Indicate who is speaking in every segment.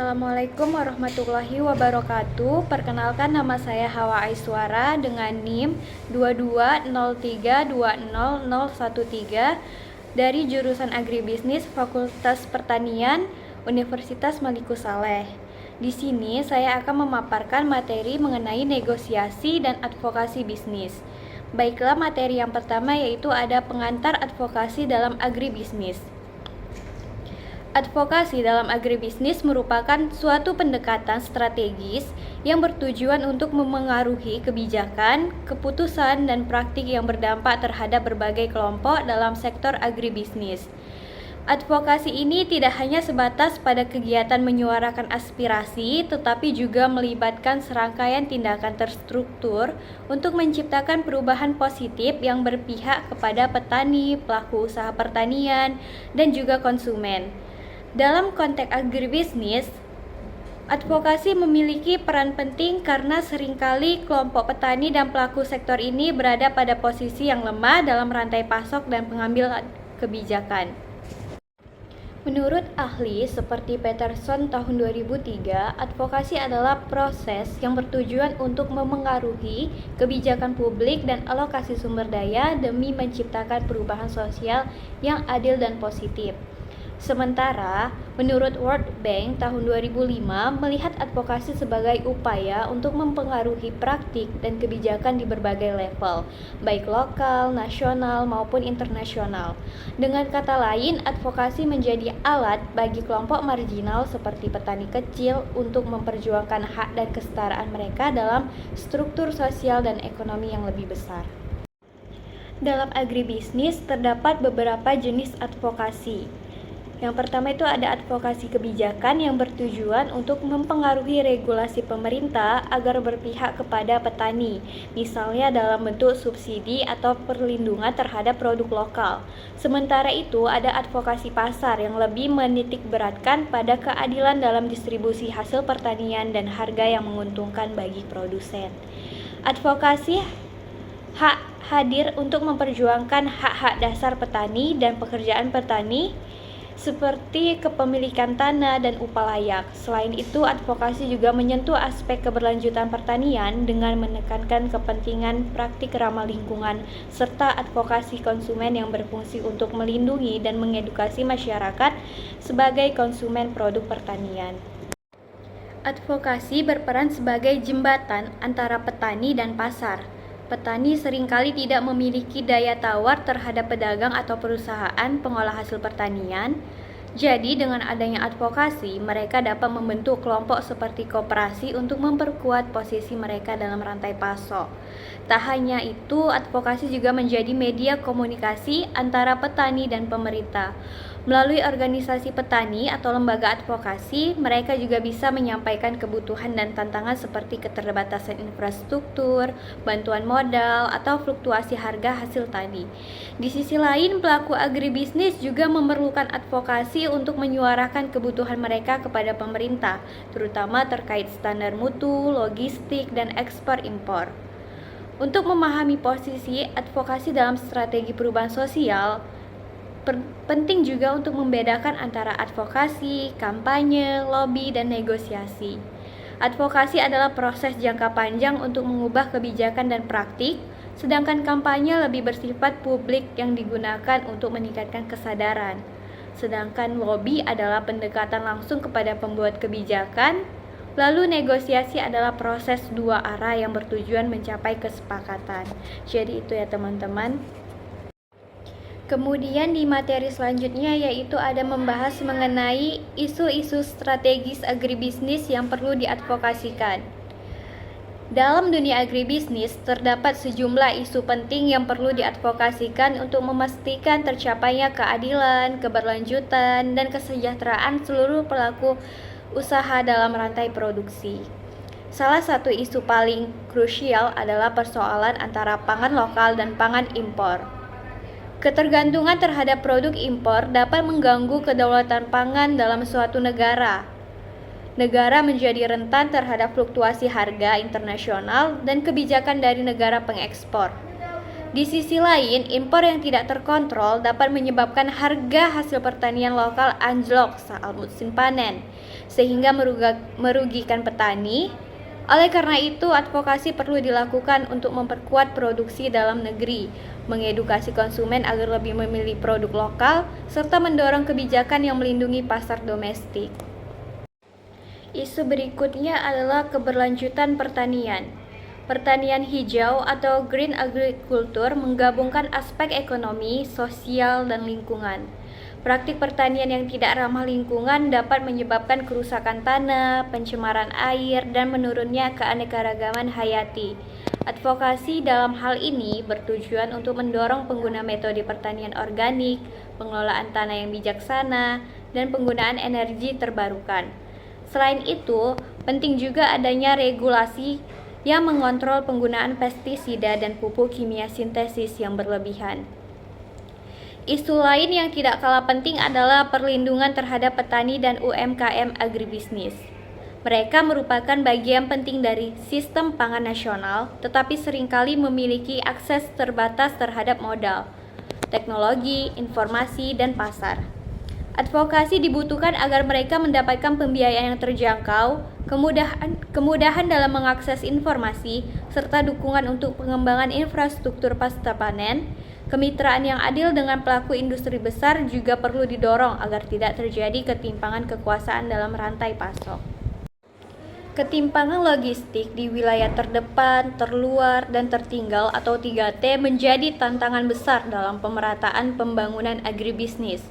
Speaker 1: Assalamualaikum warahmatullahi wabarakatuh. Perkenalkan, nama saya Hawa Aiswara dengan NIM 2203200013 dari jurusan Agribisnis Fakultas Pertanian Universitas Malikus Saleh. Di sini saya akan memaparkan materi mengenai negosiasi dan advokasi bisnis. Baiklah, materi yang pertama yaitu ada pengantar advokasi dalam agribisnis. Advokasi dalam agribisnis merupakan suatu pendekatan strategis yang bertujuan untuk memengaruhi kebijakan, keputusan, dan praktik yang berdampak terhadap berbagai kelompok dalam sektor agribisnis. Advokasi ini tidak hanya sebatas pada kegiatan menyuarakan aspirasi, tetapi juga melibatkan serangkaian tindakan terstruktur untuk menciptakan perubahan positif yang berpihak kepada petani, pelaku usaha pertanian, dan juga konsumen. Dalam konteks agribisnis, advokasi memiliki peran penting karena seringkali kelompok petani dan pelaku sektor ini berada pada posisi yang lemah dalam rantai pasok dan pengambil kebijakan. Menurut ahli seperti Peterson tahun 2003, advokasi adalah proses yang bertujuan untuk memengaruhi kebijakan publik dan alokasi sumber daya demi menciptakan perubahan sosial yang adil dan positif. Sementara, menurut World Bank tahun 2005 melihat advokasi sebagai upaya untuk mempengaruhi praktik dan kebijakan di berbagai level, baik lokal, nasional, maupun internasional. Dengan kata lain, advokasi menjadi alat bagi kelompok marginal seperti petani kecil untuk memperjuangkan hak dan kesetaraan mereka dalam struktur sosial dan ekonomi yang lebih besar. Dalam agribisnis terdapat beberapa jenis advokasi. Yang pertama itu ada advokasi kebijakan yang bertujuan untuk mempengaruhi regulasi pemerintah agar berpihak kepada petani, misalnya dalam bentuk subsidi atau perlindungan terhadap produk lokal. Sementara itu ada advokasi pasar yang lebih menitikberatkan pada keadilan dalam distribusi hasil pertanian dan harga yang menguntungkan bagi produsen. Advokasi hak hadir untuk memperjuangkan hak-hak dasar petani dan pekerjaan petani seperti kepemilikan tanah dan upah layak. Selain itu, advokasi juga menyentuh aspek keberlanjutan pertanian dengan menekankan kepentingan praktik ramah lingkungan serta advokasi konsumen yang berfungsi untuk melindungi dan mengedukasi masyarakat sebagai konsumen produk pertanian. Advokasi berperan sebagai jembatan antara petani dan pasar. Petani seringkali tidak memiliki daya tawar terhadap pedagang atau perusahaan pengolah hasil pertanian. Jadi dengan adanya advokasi, mereka dapat membentuk kelompok seperti koperasi untuk memperkuat posisi mereka dalam rantai pasok. Tak hanya itu, advokasi juga menjadi media komunikasi antara petani dan pemerintah. Melalui organisasi petani atau lembaga advokasi, mereka juga bisa menyampaikan kebutuhan dan tantangan seperti keterbatasan infrastruktur, bantuan modal, atau fluktuasi harga hasil tani. Di sisi lain, pelaku agribisnis juga memerlukan advokasi untuk menyuarakan kebutuhan mereka kepada pemerintah, terutama terkait standar mutu, logistik, dan ekspor-impor. Untuk memahami posisi advokasi dalam strategi perubahan sosial, penting juga untuk membedakan antara advokasi, kampanye, lobby, dan negosiasi. Advokasi adalah proses jangka panjang untuk mengubah kebijakan dan praktik, sedangkan kampanye lebih bersifat publik yang digunakan untuk meningkatkan kesadaran. Sedangkan lobby adalah pendekatan langsung kepada pembuat kebijakan, lalu negosiasi adalah proses dua arah yang bertujuan mencapai kesepakatan. Jadi itu ya teman-teman. Kemudian di materi selanjutnya yaitu ada membahas mengenai isu-isu strategis agribisnis yang perlu diadvokasikan. Dalam dunia agribisnis terdapat sejumlah isu penting yang perlu diadvokasikan untuk memastikan tercapainya keadilan, keberlanjutan, dan kesejahteraan seluruh pelaku usaha dalam rantai produksi. Salah satu isu paling krusial adalah persoalan antara pangan lokal dan pangan impor. Ketergantungan terhadap produk impor dapat mengganggu kedaulatan pangan dalam suatu negara. Negara menjadi rentan terhadap fluktuasi harga internasional dan kebijakan dari negara pengekspor. Di sisi lain, impor yang tidak terkontrol dapat menyebabkan harga hasil pertanian lokal anjlok saat musim panen, sehingga merugikan petani. Oleh karena itu, advokasi perlu dilakukan untuk memperkuat produksi dalam negeri, mengedukasi konsumen agar lebih memilih produk lokal, serta mendorong kebijakan yang melindungi pasar domestik. Isu berikutnya adalah keberlanjutan pertanian. Pertanian hijau atau green agriculture menggabungkan aspek ekonomi, sosial, dan lingkungan. Praktik pertanian yang tidak ramah lingkungan dapat menyebabkan kerusakan tanah, pencemaran air, dan menurunnya keanekaragaman hayati. Advokasi dalam hal ini bertujuan untuk mendorong pengguna metode pertanian organik, pengelolaan tanah yang bijaksana, dan penggunaan energi terbarukan. Selain itu, penting juga adanya regulasi yang mengontrol penggunaan pestisida dan pupuk kimia sintesis yang berlebihan. Isu lain yang tidak kalah penting adalah perlindungan terhadap petani dan UMKM agribisnis. Mereka merupakan bagian penting dari sistem pangan nasional, tetapi seringkali memiliki akses terbatas terhadap modal, teknologi, informasi, dan pasar. Advokasi dibutuhkan agar mereka mendapatkan pembiayaan yang terjangkau, kemudahan dalam mengakses informasi, serta dukungan untuk pengembangan infrastruktur pasca panen. Kemitraan yang adil dengan pelaku industri besar juga perlu didorong agar tidak terjadi ketimpangan kekuasaan dalam rantai pasok. Ketimpangan logistik di wilayah terdepan, terluar, dan tertinggal atau 3T menjadi tantangan besar dalam pemerataan pembangunan agribisnis.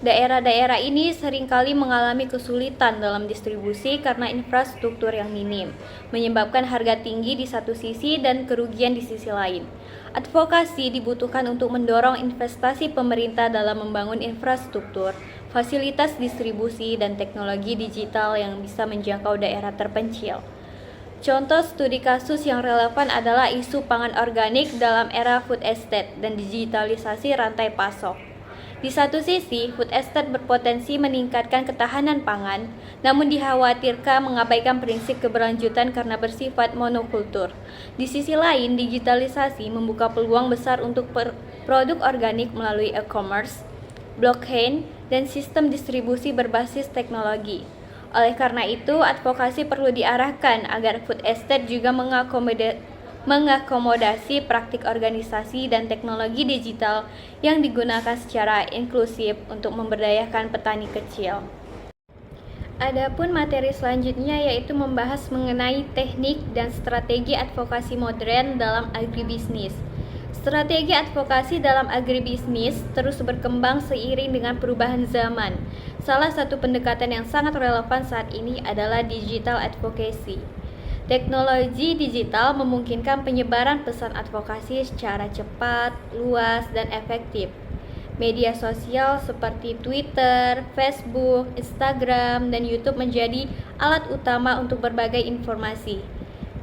Speaker 1: Daerah-daerah ini seringkali mengalami kesulitan dalam distribusi karena infrastruktur yang minim, menyebabkan harga tinggi di satu sisi dan kerugian di sisi lain. Advokasi dibutuhkan untuk mendorong investasi pemerintah dalam membangun infrastruktur, fasilitas distribusi, dan teknologi digital yang bisa menjangkau daerah terpencil. Contoh studi kasus yang relevan adalah isu pangan organik dalam era food estate dan digitalisasi rantai pasok. Di satu sisi, food estate berpotensi meningkatkan ketahanan pangan, namun dikhawatirkan mengabaikan prinsip keberlanjutan karena bersifat monokultur. Di sisi lain, digitalisasi membuka peluang besar untuk produk organik melalui e-commerce, blockchain, dan sistem distribusi berbasis teknologi. Oleh karena itu, advokasi perlu diarahkan agar food estate juga mengakomodasi praktik organisasi dan teknologi digital yang digunakan secara inklusif untuk memberdayakan petani kecil. Adapun materi selanjutnya yaitu membahas mengenai teknik dan strategi advokasi modern dalam agribisnis. Strategi advokasi dalam agribisnis terus berkembang seiring dengan perubahan zaman. Salah satu pendekatan yang sangat relevan saat ini adalah digital advocacy. Teknologi digital memungkinkan penyebaran pesan advokasi secara cepat, luas, dan efektif. Media sosial seperti Twitter, Facebook, Instagram, dan YouTube menjadi alat utama untuk berbagai informasi,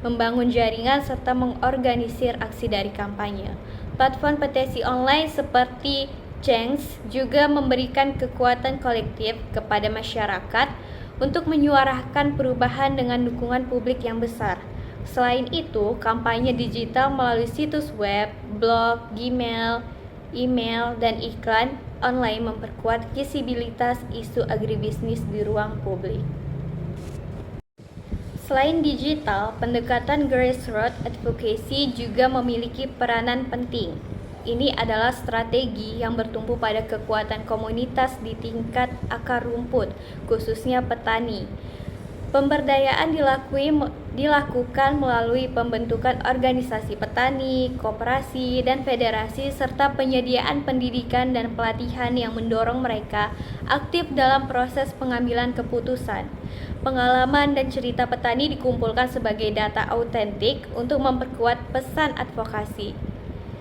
Speaker 1: membangun jaringan, serta mengorganisir aksi dari kampanye. Platform petisi online seperti Change juga memberikan kekuatan kolektif kepada masyarakat untuk menyuarakan perubahan dengan dukungan publik yang besar. Selain itu, kampanye digital melalui situs web, blog, Gmail, email, dan iklan online memperkuat visibilitas isu agribisnis di ruang publik. Selain digital, pendekatan grassroots advocacy juga memiliki peranan penting. Ini adalah strategi yang bertumpu pada kekuatan komunitas di tingkat akar rumput, khususnya petani. Pemberdayaan dilakukan melalui pembentukan organisasi petani, koperasi, dan federasi, serta penyediaan pendidikan dan pelatihan yang mendorong mereka aktif dalam proses pengambilan keputusan. Pengalaman dan cerita petani dikumpulkan sebagai data autentik untuk memperkuat pesan advokasi.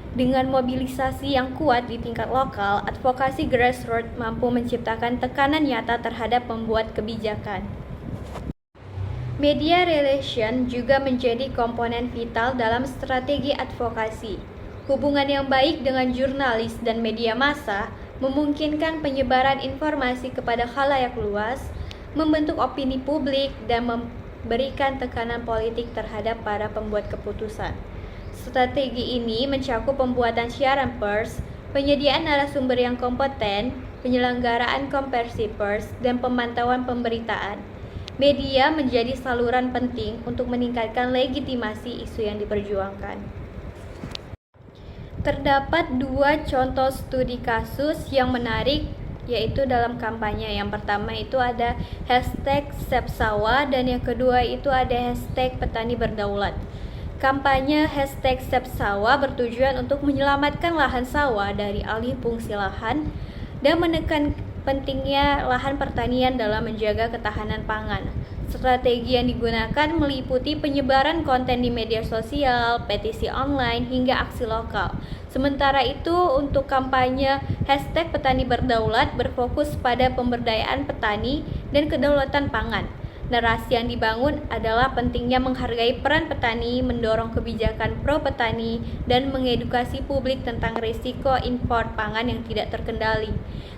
Speaker 1: Dengan mobilisasi yang kuat di tingkat lokal, advokasi grassroots mampu menciptakan tekanan nyata terhadap pembuat kebijakan. Media relation juga menjadi komponen vital dalam strategi advokasi. Hubungan yang baik dengan jurnalis dan media massa memungkinkan penyebaran informasi kepada khalayak luas, membentuk opini publik, dan memberikan tekanan politik terhadap para pembuat keputusan. Strategi ini mencakup pembuatan siaran pers, penyediaan narasumber yang kompeten, penyelenggaraan konversi pers, dan pemantauan pemberitaan. Media menjadi saluran penting untuk meningkatkan legitimasi isu yang diperjuangkan. Terdapat dua contoh studi kasus yang menarik, yaitu dalam kampanye. Yang pertama itu ada #SaveSawah dan yang kedua itu ada #PetaniBerdaulat. Kampanye #SaveSawah bertujuan untuk menyelamatkan lahan sawah dari alih fungsi lahan dan menekan pentingnya lahan pertanian dalam menjaga ketahanan pangan. Strategi yang digunakan meliputi penyebaran konten di media sosial, petisi online, hingga aksi lokal. Sementara itu, untuk kampanye #PetaniBerdaulat berfokus pada pemberdayaan petani dan kedaulatan pangan. Narasi yang dibangun adalah pentingnya menghargai peran petani, mendorong kebijakan pro petani, dan mengedukasi publik tentang risiko impor pangan yang tidak terkendali.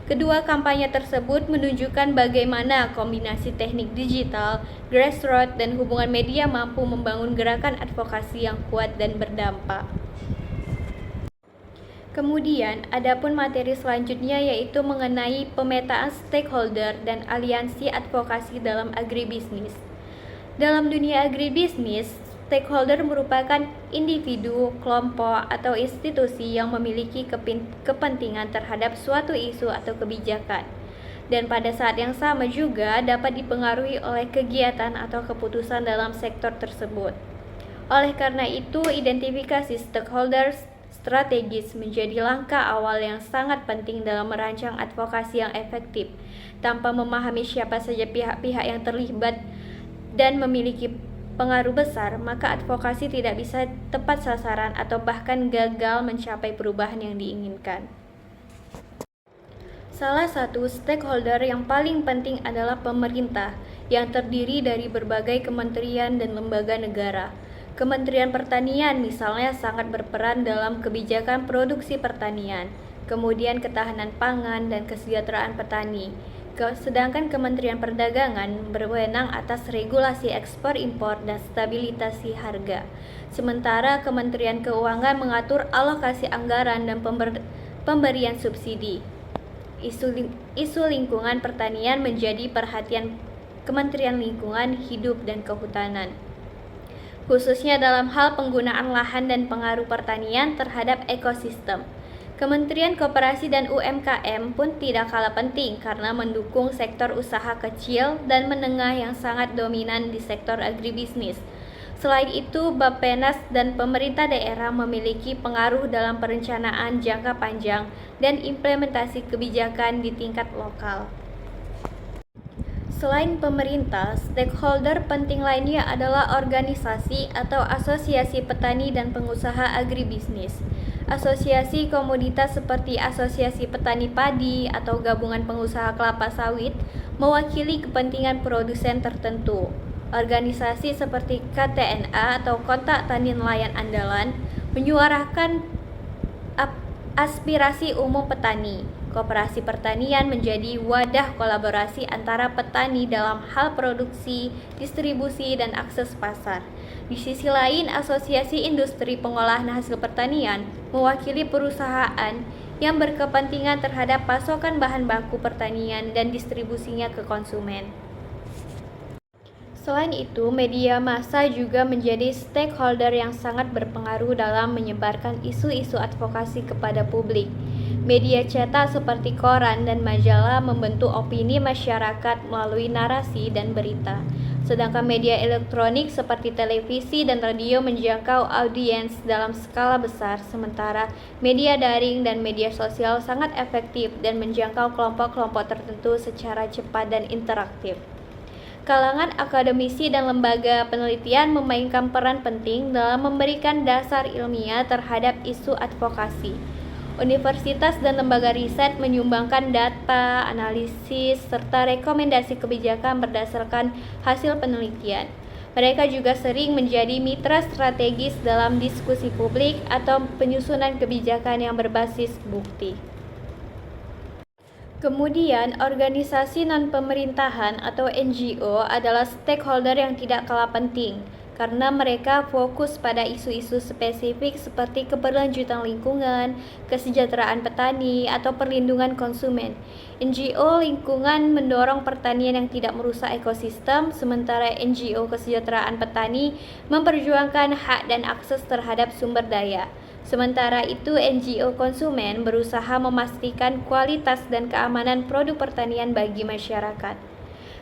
Speaker 1: Kedua kampanye tersebut menunjukkan bagaimana kombinasi teknik digital, grassroots, dan hubungan media mampu membangun gerakan advokasi yang kuat dan berdampak. Kemudian, adapun materi selanjutnya yaitu mengenai pemetaan stakeholder dan aliansi advokasi dalam agribisnis. Dalam dunia agribisnis, stakeholder merupakan individu, kelompok, atau institusi yang memiliki kepentingan terhadap suatu isu atau kebijakan, dan pada saat yang sama juga dapat dipengaruhi oleh kegiatan atau keputusan dalam sektor tersebut. Oleh karena itu, identifikasi stakeholders strategis menjadi langkah awal yang sangat penting dalam merancang advokasi yang efektif. Tanpa memahami siapa saja pihak-pihak yang terlibat dan memiliki pengaruh besar, maka advokasi tidak bisa tepat sasaran atau bahkan gagal mencapai perubahan yang diinginkan. Salah satu stakeholder yang paling penting adalah pemerintah, yang terdiri dari berbagai kementerian dan lembaga negara. Kementerian Pertanian misalnya sangat berperan dalam kebijakan produksi pertanian, kemudian ketahanan pangan dan kesejahteraan petani. Sedangkan Kementerian Perdagangan berwenang atas regulasi ekspor impor dan stabilisasi harga. Sementara Kementerian Keuangan mengatur alokasi anggaran dan pemberian subsidi. Isu lingkungan pertanian menjadi perhatian Kementerian Lingkungan Hidup dan Kehutanan, khususnya dalam hal penggunaan lahan dan pengaruh pertanian terhadap ekosistem. Kementerian Koperasi dan UMKM pun tidak kalah penting karena mendukung sektor usaha kecil dan menengah yang sangat dominan di sektor agribisnis. Selain itu, Bappenas dan pemerintah daerah memiliki pengaruh dalam perencanaan jangka panjang dan implementasi kebijakan di tingkat lokal. Selain pemerintah, stakeholder penting lainnya adalah organisasi atau asosiasi petani dan pengusaha agribisnis. Asosiasi komoditas seperti Asosiasi Petani Padi atau Gabungan Pengusaha Kelapa Sawit mewakili kepentingan produsen tertentu. Organisasi seperti KTNA atau Kontak Tani Nelayan Andalan menyuarakan aspirasi umum petani. Koperasi pertanian menjadi wadah kolaborasi antara petani dalam hal produksi, distribusi, dan akses pasar. Di sisi lain, Asosiasi Industri Pengolahan Hasil Pertanian mewakili perusahaan yang berkepentingan terhadap pasokan bahan baku pertanian dan distribusinya ke konsumen. Selain itu, media massa juga menjadi stakeholder yang sangat berpengaruh dalam menyebarkan isu-isu advokasi kepada publik. Media cetak seperti koran dan majalah membentuk opini masyarakat melalui narasi dan berita. Sedangkan media elektronik seperti televisi dan radio menjangkau audiens dalam skala besar, sementara media daring dan media sosial sangat efektif dan menjangkau kelompok-kelompok tertentu secara cepat dan interaktif. Kalangan akademisi dan lembaga penelitian memainkan peran penting dalam memberikan dasar ilmiah terhadap isu advokasi. Universitas dan lembaga riset menyumbangkan data, analisis, serta rekomendasi kebijakan berdasarkan hasil penelitian. Mereka juga sering menjadi mitra strategis dalam diskusi publik atau penyusunan kebijakan yang berbasis bukti. Kemudian, organisasi non-pemerintahan atau NGO adalah stakeholder yang tidak kalah penting. karena mereka fokus pada isu-isu spesifik seperti keberlanjutan lingkungan, kesejahteraan petani, atau perlindungan konsumen. NGO lingkungan mendorong pertanian yang tidak merusak ekosistem, sementara NGO kesejahteraan petani memperjuangkan hak dan akses terhadap sumber daya. Sementara itu, NGO konsumen berusaha memastikan kualitas dan keamanan produk pertanian bagi masyarakat.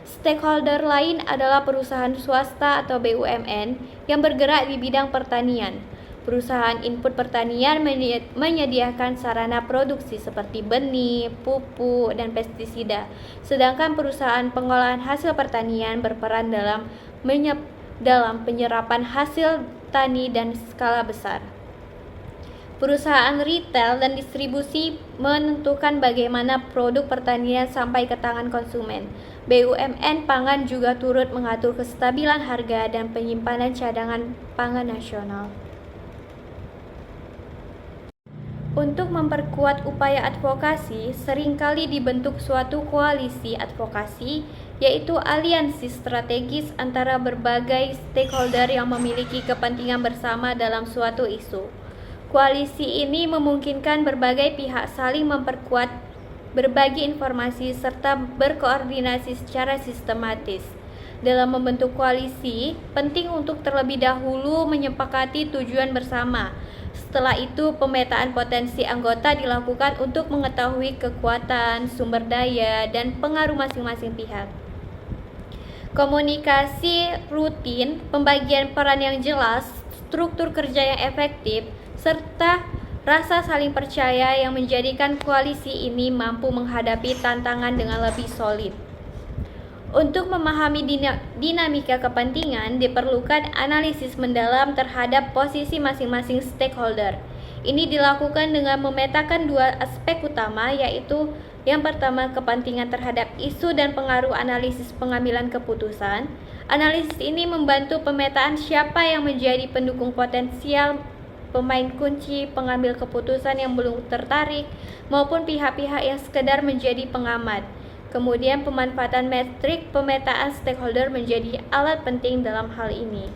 Speaker 1: Stakeholder lain adalah perusahaan swasta atau BUMN yang bergerak di bidang pertanian. Perusahaan input pertanian menyediakan sarana produksi seperti benih, pupuk, dan pestisida, sedangkan perusahaan pengolahan hasil pertanian berperan dalam penyerapan hasil tani dan skala besar. Perusahaan retail dan distribusi menentukan bagaimana produk pertanian sampai ke tangan konsumen. BUMN pangan juga turut mengatur kestabilan harga dan penyimpanan cadangan pangan nasional. Untuk memperkuat upaya advokasi, seringkali dibentuk suatu koalisi advokasi, yaitu aliansi strategis antara berbagai stakeholder yang memiliki kepentingan bersama dalam suatu isu. Koalisi ini memungkinkan berbagai pihak saling memperkuat, berbagi informasi, serta berkoordinasi secara sistematis. Dalam membentuk koalisi, penting untuk terlebih dahulu menyepakati tujuan bersama. Setelah itu, pemetaan potensi anggota dilakukan untuk mengetahui kekuatan, sumber daya, dan pengaruh masing-masing pihak. Komunikasi rutin, pembagian peran yang jelas, struktur kerja yang efektif, serta rasa saling percaya yang menjadikan koalisi ini mampu menghadapi tantangan dengan lebih solid. Untuk memahami dinamika kepentingan, diperlukan analisis mendalam terhadap posisi masing-masing stakeholder. Ini dilakukan dengan memetakan dua aspek utama, yaitu yang pertama, kepentingan terhadap isu dan pengaruh analisis pengambilan keputusan. Analisis ini membantu pemetaan siapa yang menjadi pendukung potensial, pemain kunci, pengambil keputusan yang belum tertarik, maupun pihak-pihak yang sekedar menjadi pengamat. Kemudian pemanfaatan metrik pemetaan stakeholder menjadi alat penting dalam hal ini.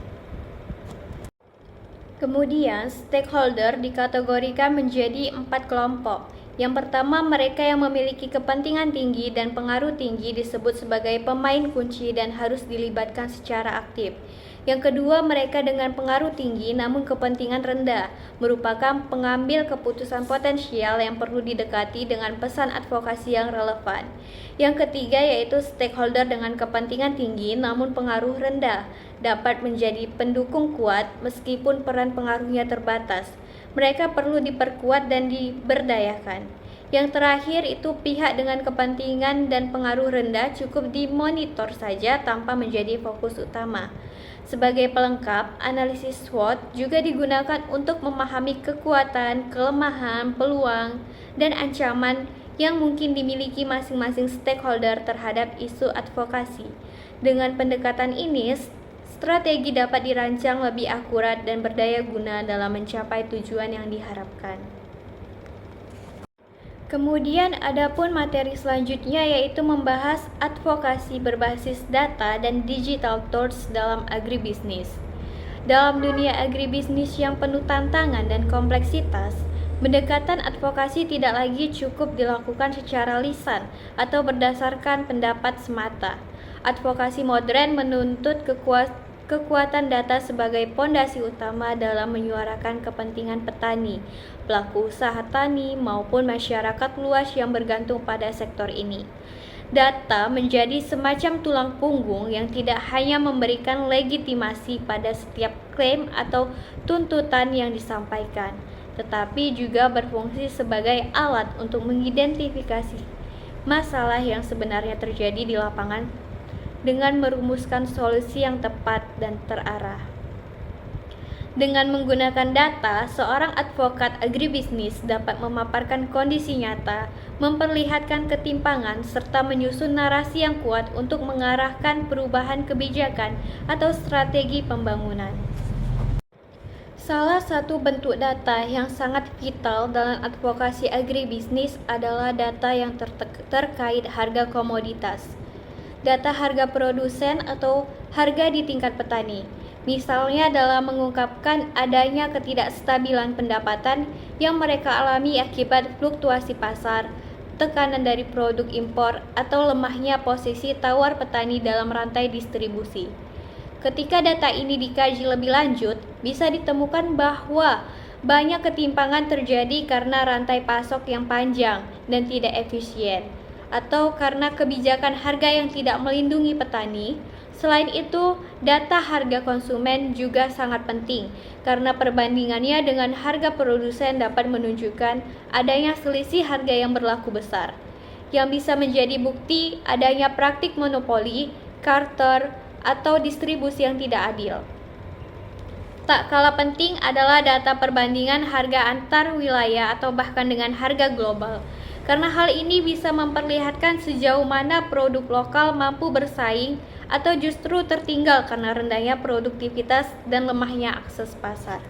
Speaker 1: Kemudian, stakeholder dikategorikan menjadi 4 kelompok. Yang pertama, mereka yang memiliki kepentingan tinggi dan pengaruh tinggi disebut sebagai pemain kunci dan harus dilibatkan secara aktif. Yang kedua, mereka dengan pengaruh tinggi namun kepentingan rendah, merupakan pengambil keputusan potensial yang perlu didekati dengan pesan advokasi yang relevan. Yang ketiga yaitu stakeholder dengan kepentingan tinggi namun pengaruh rendah, dapat menjadi pendukung kuat meskipun peran pengaruhnya terbatas. Mereka perlu diperkuat dan diberdayakan. Yang terakhir itu pihak dengan kepentingan dan pengaruh rendah cukup dimonitor saja tanpa menjadi fokus utama. Sebagai pelengkap, analisis SWOT juga digunakan untuk memahami kekuatan, kelemahan, peluang, dan ancaman yang mungkin dimiliki masing-masing stakeholder terhadap isu advokasi. Dengan pendekatan ini, strategi dapat dirancang lebih akurat dan berdaya guna dalam mencapai tujuan yang diharapkan. Kemudian adapun materi selanjutnya yaitu membahas advokasi berbasis data dan digital tools dalam agribisnis. Dalam dunia agribisnis yang penuh tantangan dan kompleksitas, pendekatan advokasi tidak lagi cukup dilakukan secara lisan atau berdasarkan pendapat semata. Advokasi modern menuntut kekuatan data sebagai pondasi utama dalam menyuarakan kepentingan petani, pelaku usaha tani, maupun masyarakat luas yang bergantung pada sektor ini. Data menjadi semacam tulang punggung yang tidak hanya memberikan legitimasi pada setiap klaim atau tuntutan yang disampaikan, tetapi juga berfungsi sebagai alat untuk mengidentifikasi masalah yang sebenarnya terjadi di lapangan dengan merumuskan solusi yang tepat dan terarah. Dengan menggunakan data, seorang advokat agribisnis dapat memaparkan kondisi nyata, memperlihatkan ketimpangan, serta menyusun narasi yang kuat untuk mengarahkan perubahan kebijakan atau strategi pembangunan. Salah satu bentuk data yang sangat vital dalam advokasi agribisnis adalah data yang terkait harga komoditas. Data harga produsen atau harga di tingkat petani. Misalnya dalam mengungkapkan adanya ketidakstabilan pendapatan yang mereka alami akibat fluktuasi pasar, tekanan dari produk impor, atau lemahnya posisi tawar petani dalam rantai distribusi. Ketika data ini dikaji lebih lanjut, bisa ditemukan bahwa banyak ketimpangan terjadi karena rantai pasok yang panjang dan tidak efisien, atau karena kebijakan harga yang tidak melindungi petani. Selain itu, data harga konsumen juga sangat penting karena perbandingannya dengan harga produsen dapat menunjukkan adanya selisih harga yang berlaku besar, yang bisa menjadi bukti adanya praktik monopoli, barter, atau distribusi yang tidak adil. Tak kalah penting adalah data perbandingan harga antar wilayah atau bahkan dengan harga global, karena hal ini bisa memperlihatkan sejauh mana produk lokal mampu bersaing atau justru tertinggal karena rendahnya produktivitas dan lemahnya akses pasar.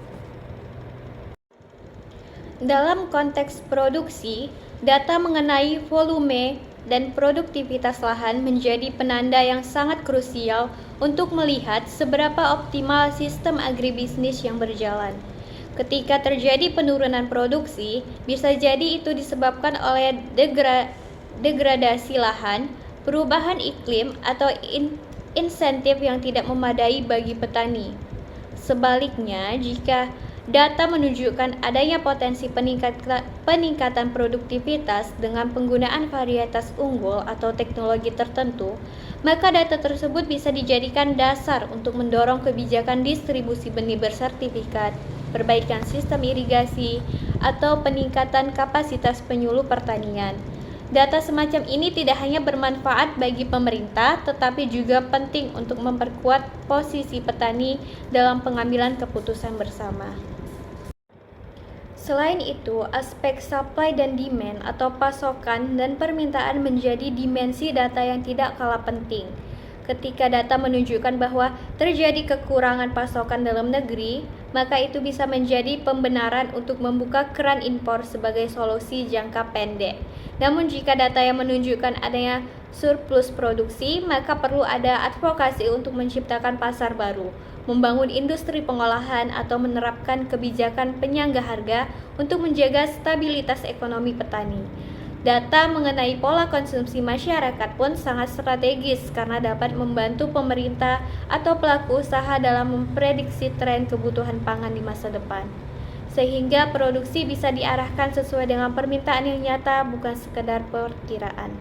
Speaker 1: Dalam konteks produksi, data mengenai volume dan produktivitas lahan menjadi penanda yang sangat krusial untuk melihat seberapa optimal sistem agribisnis yang berjalan. Ketika terjadi penurunan produksi, bisa jadi itu disebabkan oleh degradasi lahan, perubahan iklim, atau insentif yang tidak memadai bagi petani. Sebaliknya, jika data menunjukkan adanya potensi peningkatan produktivitas dengan penggunaan varietas unggul atau teknologi tertentu, maka data tersebut bisa dijadikan dasar untuk mendorong kebijakan distribusi benih bersertifikat, perbaikan sistem irigasi, atau peningkatan kapasitas penyuluh pertanian. Data semacam ini tidak hanya bermanfaat bagi pemerintah, tetapi juga penting untuk memperkuat posisi petani dalam pengambilan keputusan bersama. Selain itu, aspek supply dan demand atau pasokan dan permintaan menjadi dimensi data yang tidak kalah penting. Ketika data menunjukkan bahwa terjadi kekurangan pasokan dalam negeri, maka itu bisa menjadi pembenaran untuk membuka keran impor sebagai solusi jangka pendek. Namun jika data yang menunjukkan adanya surplus produksi, maka perlu ada advokasi untuk menciptakan pasar baru, membangun industri pengolahan, atau menerapkan kebijakan penyangga harga untuk menjaga stabilitas ekonomi petani. Data mengenai pola konsumsi masyarakat pun sangat strategis karena dapat membantu pemerintah atau pelaku usaha dalam memprediksi tren kebutuhan pangan di masa depan, sehingga produksi bisa diarahkan sesuai dengan permintaan yang nyata, bukan sekedar perkiraan.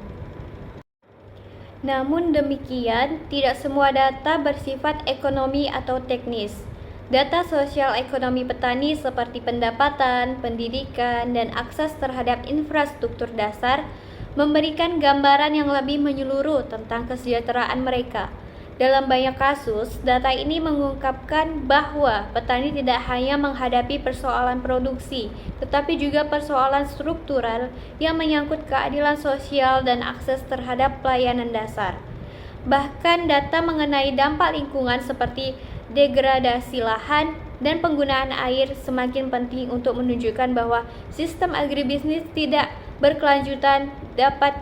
Speaker 1: Namun demikian, tidak semua data bersifat ekonomi atau teknis. Data sosial ekonomi petani seperti pendapatan, pendidikan, dan akses terhadap infrastruktur dasar memberikan gambaran yang lebih menyeluruh tentang kesejahteraan mereka. Dalam banyak kasus, data ini mengungkapkan bahwa petani tidak hanya menghadapi persoalan produksi, tetapi juga persoalan struktural yang menyangkut keadilan sosial dan akses terhadap pelayanan dasar. Bahkan data mengenai dampak lingkungan seperti degradasi lahan dan penggunaan air semakin penting untuk menunjukkan bahwa sistem agribisnis tidak berkelanjutan dapat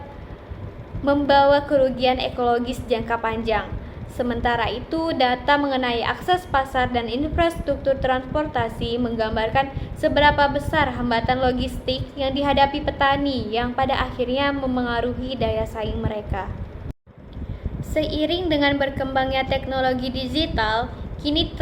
Speaker 1: membawa kerugian ekologis jangka panjang. Sementara itu, data mengenai akses pasar dan infrastruktur transportasi menggambarkan seberapa besar hambatan logistik yang dihadapi petani yang pada akhirnya memengaruhi daya saing mereka. Seiring dengan berkembangnya teknologi digital, kini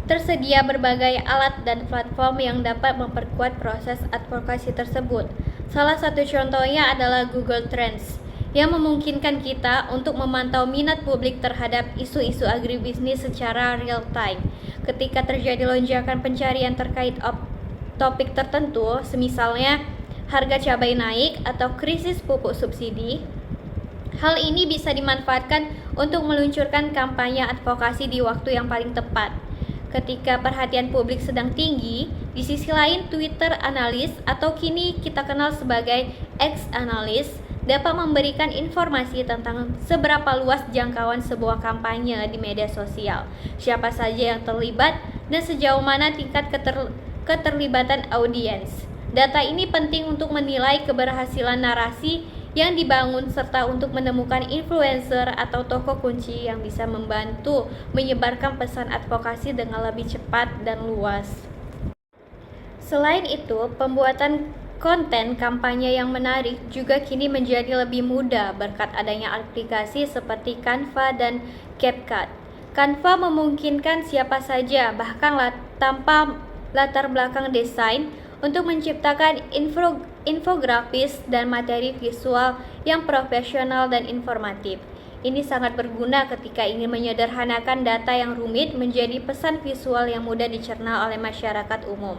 Speaker 1: tersedia berbagai alat dan platform yang dapat memperkuat proses advokasi tersebut. Salah satu contohnya adalah Google Trends, yang memungkinkan kita untuk memantau minat publik terhadap isu-isu agribisnis secara real time. Ketika terjadi lonjakan pencarian terkait topik tertentu, semisalnya harga cabai naik atau krisis pupuk subsidi, hal ini bisa dimanfaatkan untuk meluncurkan kampanye advokasi di waktu yang paling tepat. Ketika perhatian publik sedang tinggi, di sisi lain Twitter analis atau kini kita kenal sebagai X analis dapat memberikan informasi tentang seberapa luas jangkauan sebuah kampanye di media sosial, siapa saja yang terlibat, dan sejauh mana tingkat keterlibatan audiens. Data ini penting untuk menilai keberhasilan narasi yang dibangun serta untuk menemukan influencer atau tokoh kunci yang bisa membantu menyebarkan pesan advokasi dengan lebih cepat dan luas. Selain itu, pembuatan konten kampanye yang menarik juga kini menjadi lebih mudah berkat adanya aplikasi seperti Canva dan CapCut. Canva memungkinkan siapa saja, bahkan tanpa latar belakang desain, untuk menciptakan infografis dan materi visual yang profesional dan informatif. Ini sangat berguna ketika ingin menyederhanakan data yang rumit menjadi pesan visual yang mudah dicerna oleh masyarakat umum.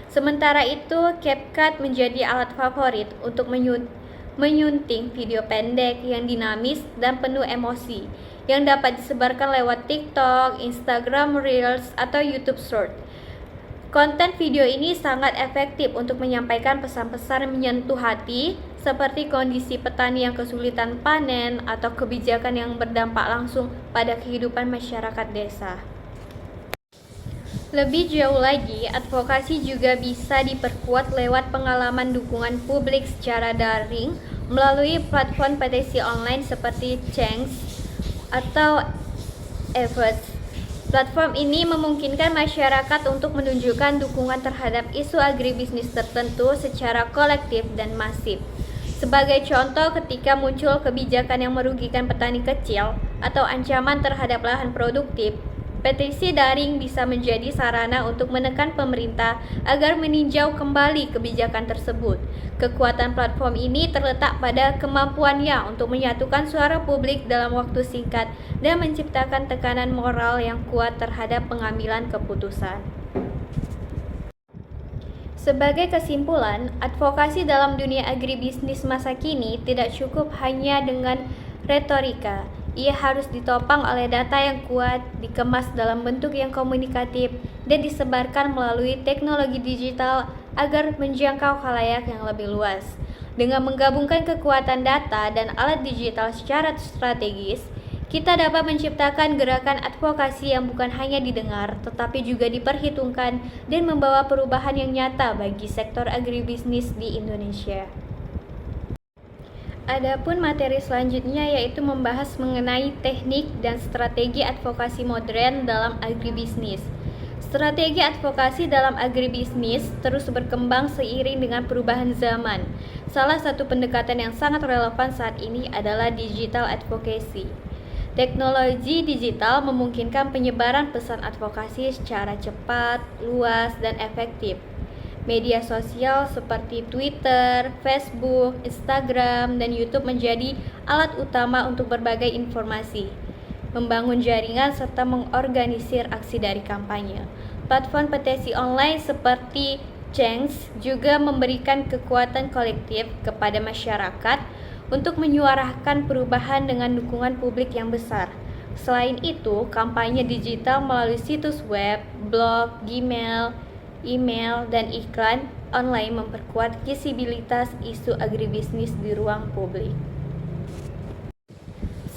Speaker 1: Sementara itu, CapCut menjadi alat favorit untuk menyunting video pendek yang dinamis dan penuh emosi, yang dapat disebarkan lewat TikTok, Instagram Reels, atau YouTube Short. Konten video ini sangat efektif untuk menyampaikan pesan-pesan menyentuh hati, seperti kondisi petani yang kesulitan panen atau kebijakan yang berdampak langsung pada kehidupan masyarakat desa. Lebih jauh lagi, advokasi juga bisa diperkuat lewat pengalaman dukungan publik secara daring melalui platform petisi online seperti Change atau Everest. Platform ini memungkinkan masyarakat untuk menunjukkan dukungan terhadap isu agribisnis tertentu secara kolektif dan masif. Sebagai contoh, ketika muncul kebijakan yang merugikan petani kecil atau ancaman terhadap lahan produktif, petisi daring bisa menjadi sarana untuk menekan pemerintah agar meninjau kembali kebijakan tersebut. Kekuatan platform ini terletak pada kemampuannya untuk menyatukan suara publik dalam waktu singkat dan menciptakan tekanan moral yang kuat terhadap pengambilan keputusan. Sebagai kesimpulan, advokasi dalam dunia agribisnis masa kini tidak cukup hanya dengan retorika. Ia harus ditopang oleh data yang kuat, dikemas dalam bentuk yang komunikatif, dan disebarkan melalui teknologi digital agar menjangkau khalayak yang lebih luas. Dengan menggabungkan kekuatan data dan alat digital secara strategis, kita dapat menciptakan gerakan advokasi yang bukan hanya didengar, tetapi juga diperhitungkan dan membawa perubahan yang nyata bagi sektor agribisnis di Indonesia. Adapun materi selanjutnya yaitu membahas mengenai teknik dan strategi advokasi modern dalam agribisnis. Strategi advokasi dalam agribisnis terus berkembang seiring dengan perubahan zaman. Salah satu pendekatan yang sangat relevan saat ini adalah digital advocacy. Teknologi digital memungkinkan penyebaran pesan advokasi secara cepat, luas, dan efektif. Media sosial seperti Twitter, Facebook, Instagram, dan YouTube menjadi alat utama untuk berbagai informasi, membangun jaringan, serta mengorganisir aksi dari kampanye. Platform petisi online seperti Change juga memberikan kekuatan kolektif kepada masyarakat untuk menyuarakan perubahan dengan dukungan publik yang besar. Selain itu, kampanye digital melalui situs web, blog, Gmail, email, dan iklan online memperkuat visibilitas isu agribisnis di ruang publik.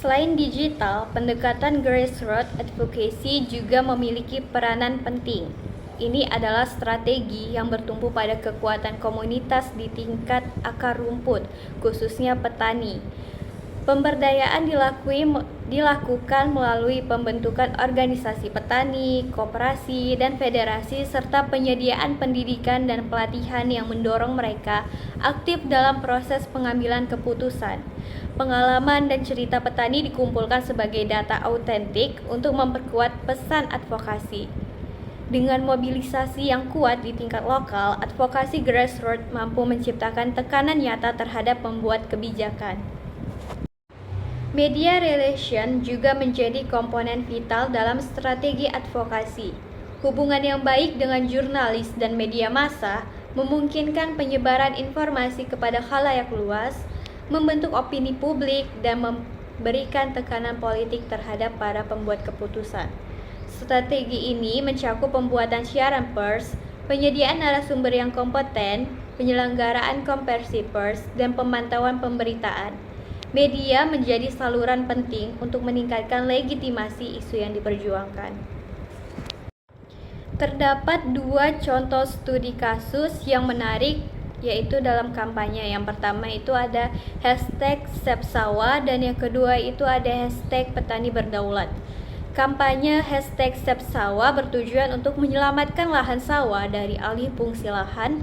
Speaker 1: Selain digital, pendekatan grassroots advocacy juga memiliki peranan penting. Ini adalah strategi yang bertumpu pada kekuatan komunitas di tingkat akar rumput, khususnya petani. Pemberdayaan dilakukan melalui pembentukan organisasi petani, koperasi, dan federasi, serta penyediaan pendidikan dan pelatihan yang mendorong mereka aktif dalam proses pengambilan keputusan. Pengalaman dan cerita petani dikumpulkan sebagai data autentik untuk memperkuat pesan advokasi. Dengan mobilisasi yang kuat di tingkat lokal, advokasi grassroots mampu menciptakan tekanan nyata terhadap pembuat kebijakan. Media relation juga menjadi komponen vital dalam strategi advokasi. Hubungan yang baik dengan jurnalis dan media massa memungkinkan penyebaran informasi kepada khalayak luas, membentuk opini publik, dan memberikan tekanan politik terhadap para pembuat keputusan. Strategi ini mencakup pembuatan siaran pers, penyediaan narasumber yang kompeten, penyelenggaraan konversi pers, dan pemantauan pemberitaan. Media menjadi saluran penting untuk meningkatkan legitimasi isu yang diperjuangkan. Terdapat dua contoh studi kasus yang menarik yaitu dalam kampanye. Yang pertama itu ada hashtag Save Sawah dan yang kedua itu ada hashtag Petani Berdaulat. Kampanye hashtag Save Sawah bertujuan untuk menyelamatkan lahan sawah dari alih fungsi lahan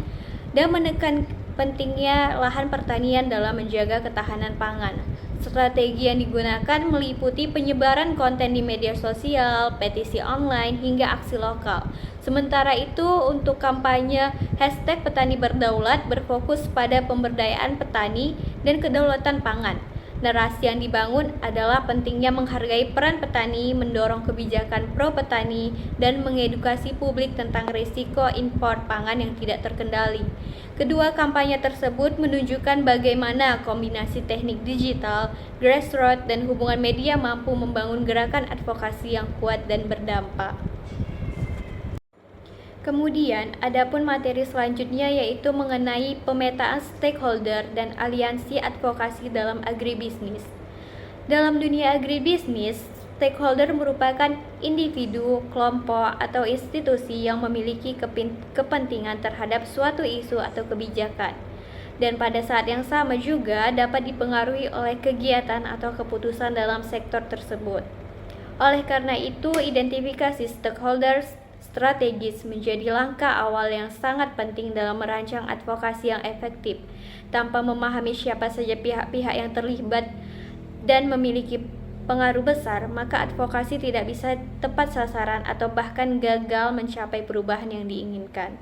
Speaker 1: dan menekan pentingnya lahan pertanian dalam menjaga ketahanan pangan. Strategi yang digunakan meliputi penyebaran konten di media sosial, petisi online, hingga aksi lokal. Sementara itu, untuk kampanye hashtag Petani Berdaulat berfokus pada pemberdayaan petani dan kedaulatan pangan. Narasi yang dibangun adalah pentingnya menghargai peran petani, mendorong kebijakan pro petani, dan mengedukasi publik tentang risiko impor pangan yang tidak terkendali. Kedua kampanye tersebut menunjukkan bagaimana kombinasi teknik digital, grassroots, dan hubungan media mampu membangun gerakan advokasi yang kuat dan berdampak. Kemudian, adapun materi selanjutnya yaitu mengenai pemetaan stakeholder dan aliansi advokasi dalam agribisnis. Dalam dunia agribisnis, stakeholder merupakan individu, kelompok, atau institusi yang memiliki kepentingan terhadap suatu isu atau kebijakan. Dan pada saat yang sama juga dapat dipengaruhi oleh kegiatan atau keputusan dalam sektor tersebut. Oleh karena itu, identifikasi stakeholders strategis menjadi langkah awal yang sangat penting dalam merancang advokasi yang efektif. Tanpa memahami siapa saja pihak-pihak yang terlibat dan memiliki pengaruh besar, maka advokasi tidak bisa tepat sasaran atau bahkan gagal mencapai perubahan yang diinginkan.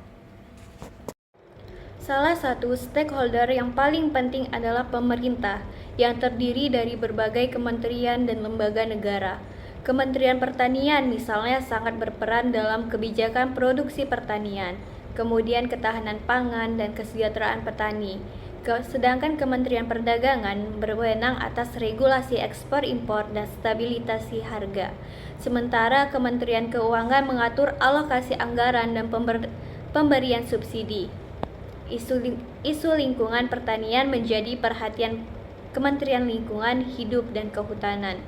Speaker 1: Salah satu stakeholder yang paling penting adalah pemerintah, yang terdiri dari berbagai kementerian dan lembaga negara. Kementerian Pertanian misalnya sangat berperan dalam kebijakan produksi pertanian, kemudian ketahanan pangan dan kesejahteraan petani. Sedangkan Kementerian Perdagangan berwenang atas regulasi ekspor impor dan stabilisasi harga. Sementara Kementerian Keuangan mengatur alokasi anggaran dan pemberian subsidi. Isu lingkungan pertanian menjadi perhatian Kementerian Lingkungan Hidup dan Kehutanan,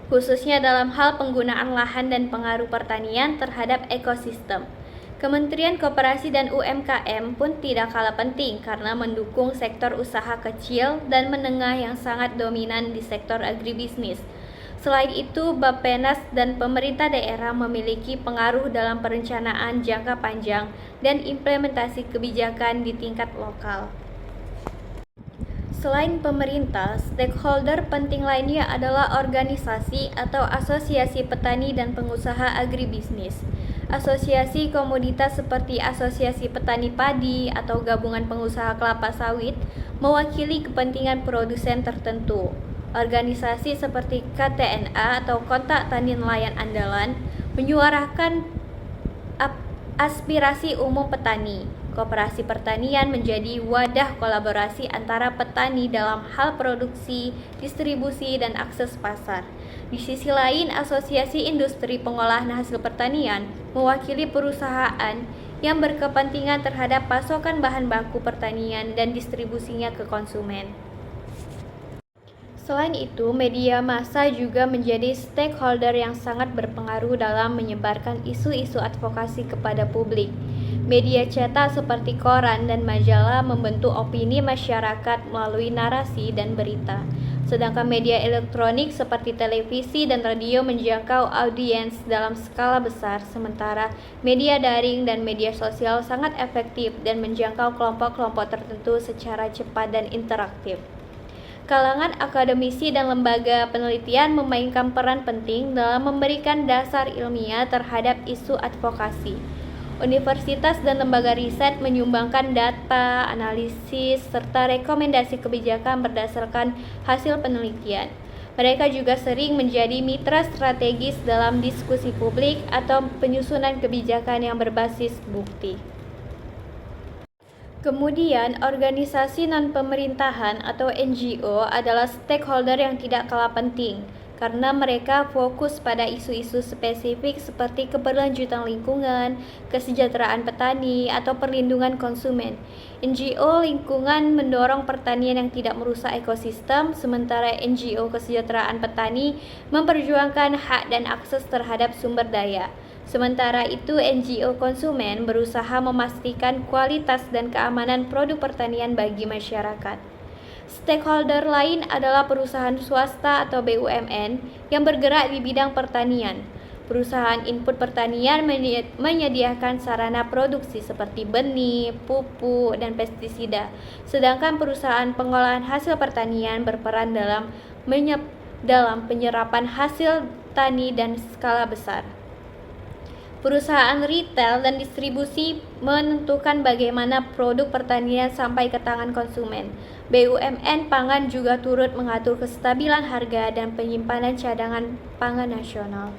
Speaker 1: khususnya dalam hal penggunaan lahan dan pengaruh pertanian terhadap ekosistem. Kementerian Koperasi dan UMKM pun tidak kalah penting karena mendukung sektor usaha kecil dan menengah yang sangat dominan di sektor agribisnis. Selain itu, Bappenas dan pemerintah daerah memiliki pengaruh dalam perencanaan jangka panjang dan implementasi kebijakan di tingkat lokal. Selain pemerintah, stakeholder penting lainnya adalah organisasi atau asosiasi petani dan pengusaha agribisnis. Asosiasi komoditas seperti Asosiasi Petani Padi atau Gabungan Pengusaha Kelapa Sawit mewakili kepentingan produsen tertentu. Organisasi seperti KTNA atau Kontak Tani Nelayan Andalan menyuarakan aspirasi umum petani. Koperasi pertanian menjadi wadah kolaborasi antara petani dalam hal produksi, distribusi, dan akses pasar. Di sisi lain, Asosiasi Industri Pengolahan Hasil Pertanian mewakili perusahaan yang berkepentingan terhadap pasokan bahan baku pertanian dan distribusinya ke konsumen. Selain itu, media massa juga menjadi stakeholder yang sangat berpengaruh dalam menyebarkan isu-isu advokasi kepada publik. Media cetak seperti koran dan majalah membentuk opini masyarakat melalui narasi dan berita. Sedangkan media elektronik seperti televisi dan radio menjangkau audiens dalam skala besar, sementara media daring dan media sosial sangat efektif dan menjangkau kelompok-kelompok tertentu secara cepat dan interaktif. Kalangan akademisi dan lembaga penelitian memainkan peran penting dalam memberikan dasar ilmiah terhadap isu advokasi. Universitas dan lembaga riset menyumbangkan data, analisis, serta rekomendasi kebijakan berdasarkan hasil penelitian. Mereka juga sering menjadi mitra strategis dalam diskusi publik atau penyusunan kebijakan yang berbasis bukti. Kemudian, organisasi non-pemerintahan atau NGO adalah stakeholder yang tidak kalah penting karena mereka fokus pada isu-isu spesifik seperti keberlanjutan lingkungan, kesejahteraan petani, atau perlindungan konsumen. NGO lingkungan mendorong pertanian yang tidak merusak ekosistem, sementara NGO kesejahteraan petani memperjuangkan hak dan akses terhadap sumber daya. Sementara itu, NGO konsumen berusaha memastikan kualitas dan keamanan produk pertanian bagi masyarakat. Stakeholder lain adalah perusahaan swasta atau BUMN yang bergerak di bidang pertanian. Perusahaan input pertanian menyediakan sarana produksi seperti benih, pupuk, dan pestisida. Sedangkan perusahaan pengolahan hasil pertanian berperan dalam penyerapan hasil tani dan skala besar. Perusahaan retail dan distribusi menentukan bagaimana produk pertanian sampai ke tangan konsumen. BUMN pangan juga turut mengatur kestabilan harga dan penyimpanan cadangan pangan nasional.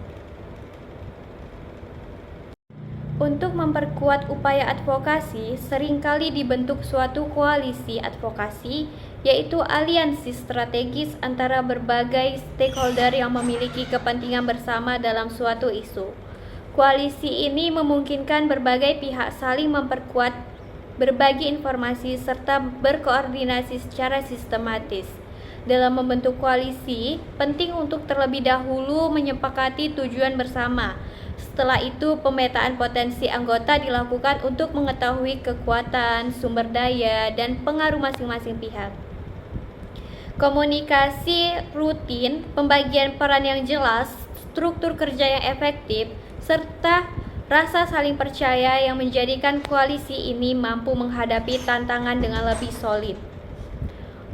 Speaker 1: Untuk memperkuat upaya advokasi, seringkali dibentuk suatu koalisi advokasi, yaitu aliansi strategis antara berbagai stakeholder yang memiliki kepentingan bersama dalam suatu isu. Koalisi ini memungkinkan berbagai pihak saling memperkuat, berbagi informasi, serta berkoordinasi secara sistematis. Dalam membentuk koalisi, penting untuk terlebih dahulu menyepakati tujuan bersama. Setelah itu, pemetaan potensi anggota dilakukan untuk mengetahui kekuatan, sumber daya, dan pengaruh masing-masing pihak. Komunikasi rutin, pembagian peran yang jelas, struktur kerja yang efektif, serta rasa saling percaya yang menjadikan koalisi ini mampu menghadapi tantangan dengan lebih solid.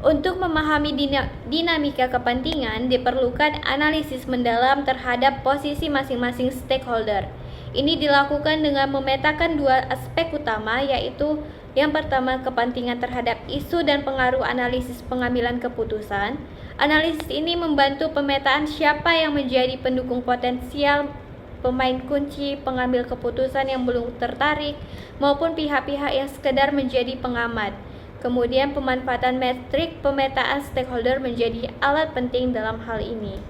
Speaker 1: Untuk memahami dinamika kepentingan, diperlukan analisis mendalam terhadap posisi masing-masing stakeholder. Ini dilakukan dengan memetakan dua aspek utama, yaitu yang pertama, kepentingan terhadap isu dan pengaruh analisis pengambilan keputusan. Analisis ini membantu pemetaan siapa yang menjadi pendukung potensial, pemain kunci, pengambil keputusan yang belum tertarik, maupun pihak-pihak yang sekedar menjadi pengamat. Kemudian pemanfaatan metrik pemetaan stakeholder menjadi alat penting dalam hal ini.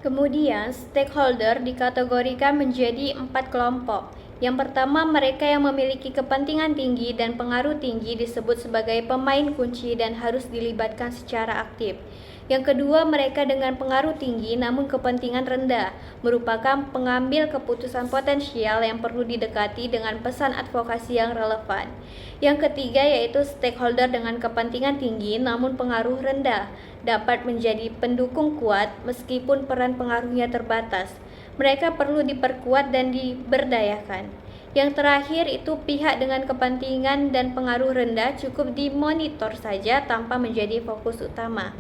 Speaker 1: Kemudian, stakeholder dikategorikan menjadi 4 kelompok. Yang pertama, mereka yang memiliki kepentingan tinggi dan pengaruh tinggi disebut sebagai pemain kunci dan harus dilibatkan secara aktif. Yang kedua, mereka dengan pengaruh tinggi namun kepentingan rendah, merupakan pengambil keputusan potensial yang perlu didekati dengan pesan advokasi yang relevan. Yang ketiga yaitu stakeholder dengan kepentingan tinggi namun pengaruh rendah, dapat menjadi pendukung kuat meskipun peran pengaruhnya terbatas. Mereka perlu diperkuat dan diberdayakan. Yang terakhir itu pihak dengan kepentingan dan pengaruh rendah cukup dimonitor saja tanpa menjadi fokus utama.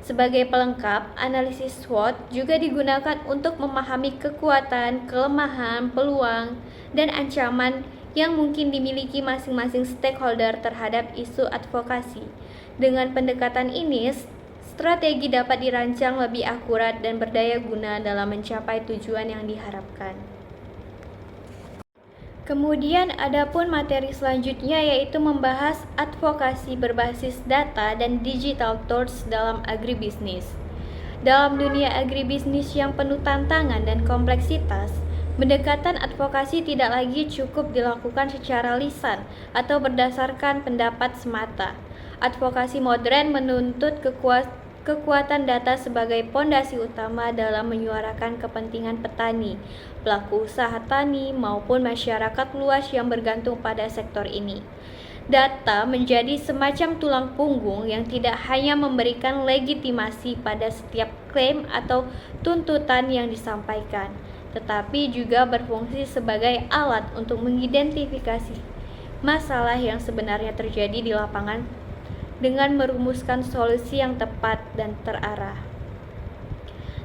Speaker 1: Sebagai pelengkap, analisis SWOT juga digunakan untuk memahami kekuatan, kelemahan, peluang, dan ancaman yang mungkin dimiliki masing-masing stakeholder terhadap isu advokasi. Dengan pendekatan ini, strategi dapat dirancang lebih akurat dan berdaya guna dalam mencapai tujuan yang diharapkan. Kemudian adapun materi selanjutnya yaitu membahas advokasi berbasis data dan digital tools dalam agribisnis. Dalam dunia agribisnis yang penuh tantangan dan kompleksitas, pendekatan advokasi tidak lagi cukup dilakukan secara lisan atau berdasarkan pendapat semata. Advokasi modern menuntut kekuatan data sebagai pondasi utama dalam menyuarakan kepentingan petani, pelaku usaha tani, maupun masyarakat luas yang bergantung pada sektor ini. Data menjadi semacam tulang punggung yang tidak hanya memberikan legitimasi pada setiap klaim atau tuntutan yang disampaikan, tetapi juga berfungsi sebagai alat untuk mengidentifikasi masalah yang sebenarnya terjadi di lapangan dengan merumuskan solusi yang tepat dan terarah.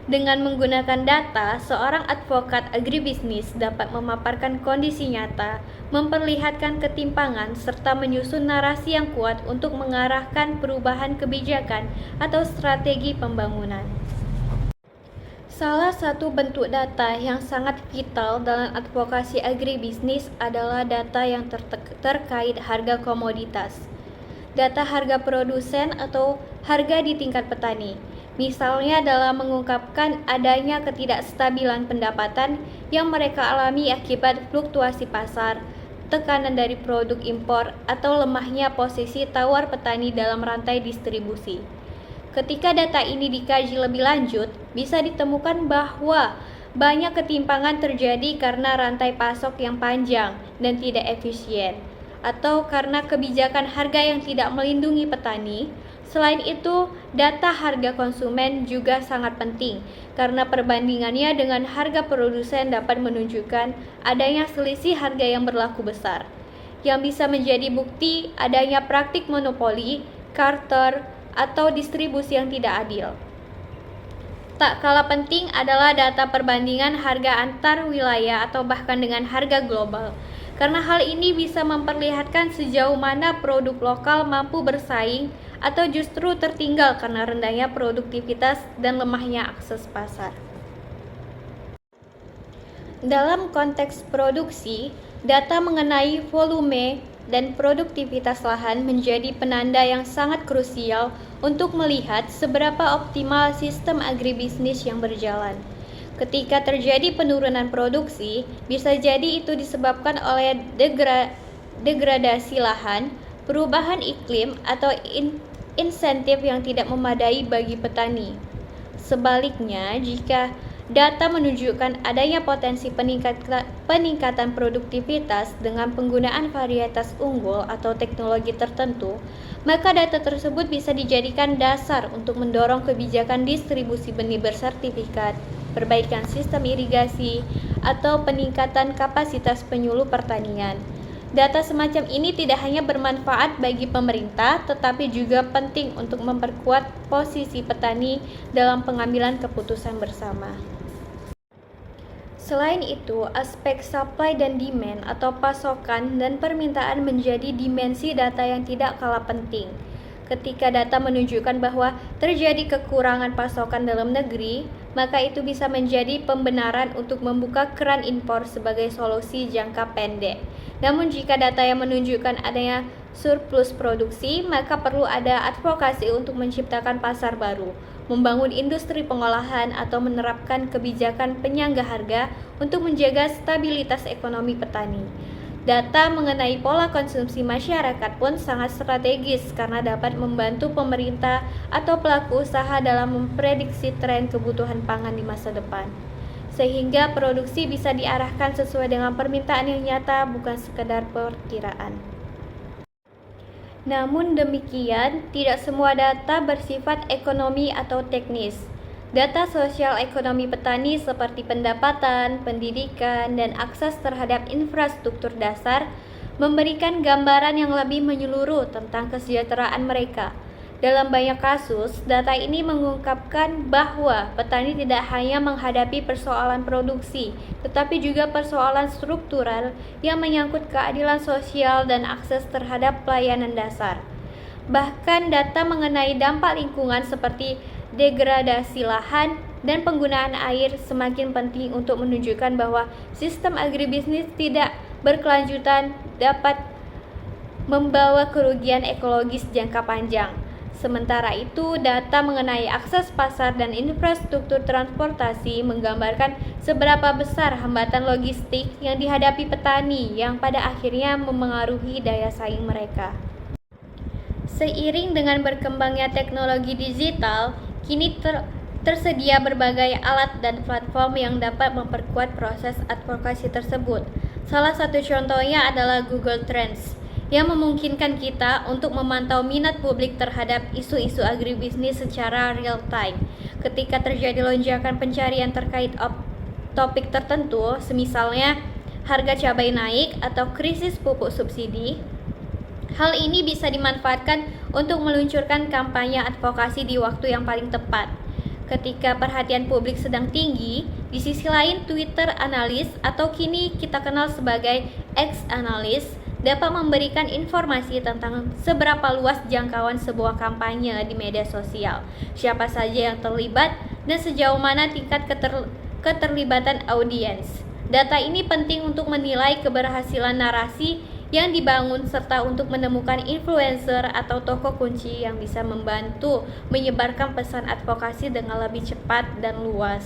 Speaker 1: Dengan menggunakan data, seorang advokat agribisnis dapat memaparkan kondisi nyata, memperlihatkan ketimpangan, serta menyusun narasi yang kuat untuk mengarahkan perubahan kebijakan atau strategi pembangunan. Salah satu bentuk data yang sangat vital dalam advokasi agribisnis adalah data yang terkait harga komoditas. Data harga produsen atau harga di tingkat petani. Misalnya dalam mengungkapkan adanya ketidakstabilan pendapatan yang mereka alami akibat fluktuasi pasar, tekanan dari produk impor, atau lemahnya posisi tawar petani dalam rantai distribusi. Ketika data ini dikaji lebih lanjut, bisa ditemukan bahwa Banyak ketimpangan terjadi karena rantai pasok yang panjang dan tidak efisien, atau karena kebijakan harga yang tidak melindungi petani. Selain itu, data harga konsumen juga sangat penting karena perbandingannya dengan harga produsen dapat menunjukkan adanya selisih harga yang berlaku besar, yang bisa menjadi bukti adanya praktik monopoli, barter, atau distribusi yang tidak adil. Tak kalah penting adalah data perbandingan harga antar wilayah atau bahkan dengan harga global, karena hal ini bisa memperlihatkan sejauh mana produk lokal mampu bersaing atau justru tertinggal karena rendahnya produktivitas dan lemahnya akses pasar. Dalam konteks produksi, data mengenai volume dan produktivitas lahan menjadi penanda yang sangat krusial untuk melihat seberapa optimal sistem agribisnis yang berjalan. Ketika terjadi penurunan produksi, bisa jadi itu disebabkan oleh degradasi lahan, perubahan iklim, atau insentif yang tidak memadai bagi petani. Sebaliknya, jika data menunjukkan adanya potensi peningkatan produktivitas dengan penggunaan varietas unggul atau teknologi tertentu, maka data tersebut bisa dijadikan dasar untuk mendorong kebijakan distribusi benih bersertifikat, perbaikan sistem irigasi, atau peningkatan kapasitas penyuluh pertanian. Data semacam ini tidak hanya bermanfaat bagi pemerintah, tetapi juga penting untuk memperkuat posisi petani dalam pengambilan keputusan bersama. Selain itu, aspek supply dan demand atau pasokan dan permintaan menjadi dimensi data yang tidak kalah penting. Ketika data menunjukkan bahwa terjadi kekurangan pasokan dalam negeri, maka itu bisa menjadi pembenaran untuk membuka keran impor sebagai solusi jangka pendek. Namun jika data yang menunjukkan adanya surplus produksi, maka perlu ada advokasi untuk menciptakan pasar baru, membangun industri pengolahan, atau menerapkan kebijakan penyangga harga untuk menjaga stabilitas ekonomi petani. Data mengenai pola konsumsi masyarakat pun sangat strategis karena dapat membantu pemerintah atau pelaku usaha dalam memprediksi tren kebutuhan pangan di masa depan, sehingga produksi bisa diarahkan sesuai dengan permintaan yang nyata, bukan sekedar perkiraan. Namun demikian, tidak semua data bersifat ekonomi atau teknis. Data sosial ekonomi petani seperti pendapatan, pendidikan, dan akses terhadap infrastruktur dasar memberikan gambaran yang lebih menyeluruh tentang kesejahteraan mereka. Dalam banyak kasus, data ini mengungkapkan bahwa petani tidak hanya menghadapi persoalan produksi, tetapi juga persoalan struktural yang menyangkut keadilan sosial dan akses terhadap pelayanan dasar. Bahkan data mengenai dampak lingkungan seperti degradasi lahan dan penggunaan air semakin penting untuk menunjukkan bahwa sistem agribisnis tidak berkelanjutan dapat membawa kerugian ekologis jangka panjang. Sementara itu, data mengenai akses pasar dan infrastruktur transportasi menggambarkan seberapa besar hambatan logistik yang dihadapi petani yang pada akhirnya memengaruhi daya saing mereka. Seiring dengan berkembangnya teknologi digital, kini tersedia berbagai alat dan platform yang dapat memperkuat proses advokasi tersebut. Salah satu contohnya adalah Google Trends, yang memungkinkan kita untuk memantau minat publik terhadap isu-isu agribisnis secara real time. Ketika terjadi lonjakan pencarian terkait topik tertentu, semisalnya harga cabai naik atau krisis pupuk subsidi, hal ini bisa dimanfaatkan untuk meluncurkan kampanye advokasi di waktu yang paling tepat. Ketika perhatian publik sedang tinggi, di sisi lain Twitter analis atau kini kita kenal sebagai X analis dapat memberikan informasi tentang seberapa luas jangkauan sebuah kampanye di media sosial, siapa saja yang terlibat, dan sejauh mana tingkat keterlibatan audiens. Data ini penting untuk menilai keberhasilan narasi yang dibangun serta untuk menemukan influencer atau tokoh kunci yang bisa membantu menyebarkan pesan advokasi dengan lebih cepat dan luas.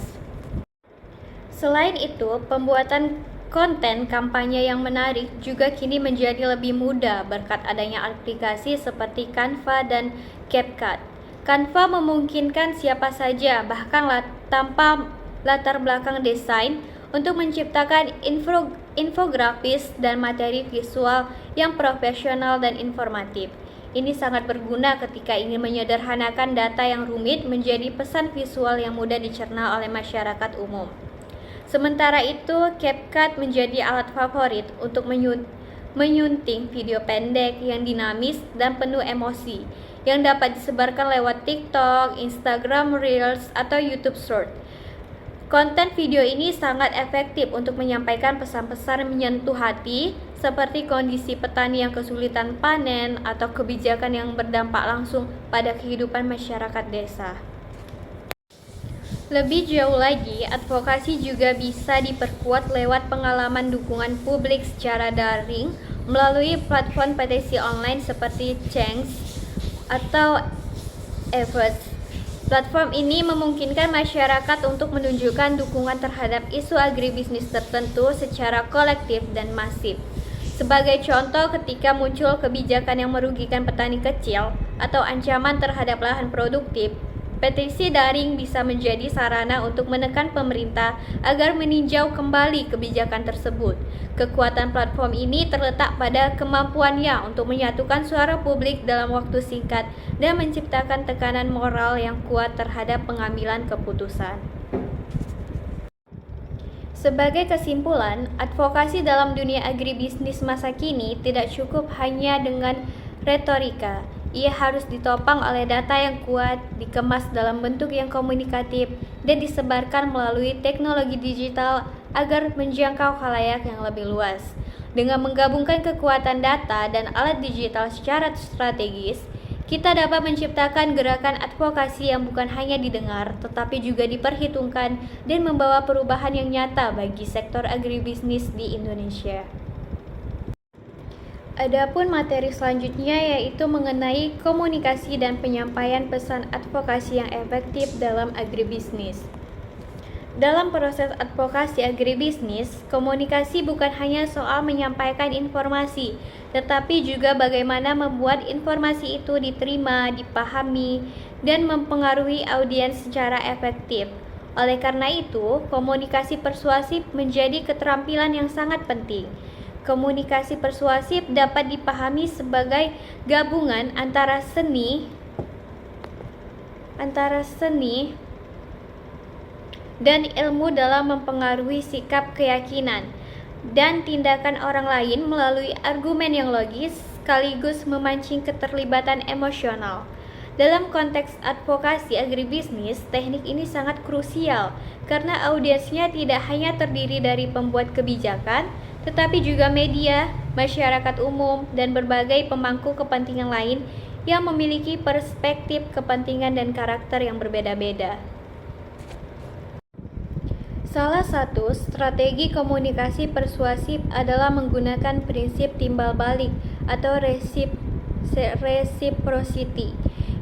Speaker 1: Selain itu, pembuatan konten kampanye yang menarik juga kini menjadi lebih mudah berkat adanya aplikasi seperti Canva dan CapCut. Canva memungkinkan siapa saja, bahkan tanpa latar belakang desain untuk menciptakan infografis dan materi visual yang profesional dan informatif. Ini sangat berguna ketika ingin menyederhanakan data yang rumit menjadi pesan visual yang mudah dicerna oleh masyarakat umum. Sementara itu, CapCut menjadi alat favorit untuk menyunting video pendek yang dinamis dan penuh emosi yang dapat disebarkan lewat TikTok, Instagram Reels, atau YouTube Short. Konten video ini sangat efektif untuk menyampaikan pesan-pesan menyentuh hati seperti kondisi petani yang kesulitan panen atau kebijakan yang berdampak langsung pada kehidupan masyarakat desa. Lebih jauh lagi, advokasi juga bisa diperkuat lewat pengalaman dukungan publik secara daring melalui platform petisi online seperti Change atau Everest. Platform ini memungkinkan masyarakat untuk menunjukkan dukungan terhadap isu agribisnis tertentu secara kolektif dan masif. Sebagai contoh, ketika muncul kebijakan yang merugikan petani kecil atau ancaman terhadap lahan produktif, petisi daring bisa menjadi sarana untuk menekan pemerintah agar meninjau kembali kebijakan tersebut. Kekuatan platform ini terletak pada kemampuannya untuk menyatukan suara publik dalam waktu singkat dan menciptakan tekanan moral yang kuat terhadap pengambilan keputusan. Sebagai kesimpulan, advokasi dalam dunia agribisnis masa kini tidak cukup hanya dengan retorika. Ia harus ditopang oleh data yang kuat, dikemas dalam bentuk yang komunikatif, dan disebarkan melalui teknologi digital agar menjangkau khalayak yang lebih luas. Dengan menggabungkan kekuatan data dan alat digital secara strategis, kita dapat menciptakan gerakan advokasi yang bukan hanya didengar, tetapi juga diperhitungkan dan membawa perubahan yang nyata bagi sektor agribisnis di Indonesia. Adapun materi selanjutnya yaitu mengenai komunikasi dan penyampaian pesan advokasi yang efektif dalam agribisnis. Dalam proses advokasi agribisnis, komunikasi bukan hanya soal menyampaikan informasi, tetapi juga bagaimana membuat informasi itu diterima, dipahami, dan mempengaruhi audiens secara efektif. Oleh karena itu, komunikasi persuasif menjadi keterampilan yang sangat penting. Komunikasi persuasif dapat dipahami sebagai gabungan antara seni dan ilmu dalam mempengaruhi sikap, keyakinan, dan tindakan orang lain melalui argumen yang logis sekaligus memancing keterlibatan emosional. Dalam konteks advokasi agribisnis, teknik ini sangat krusial karena audiensnya tidak hanya terdiri dari pembuat kebijakan, tetapi juga media, masyarakat umum, dan berbagai pemangku kepentingan lain yang memiliki perspektif, kepentingan, dan karakter yang berbeda-beda. Salah satu strategi komunikasi persuasif adalah menggunakan prinsip timbal balik atau reciprocity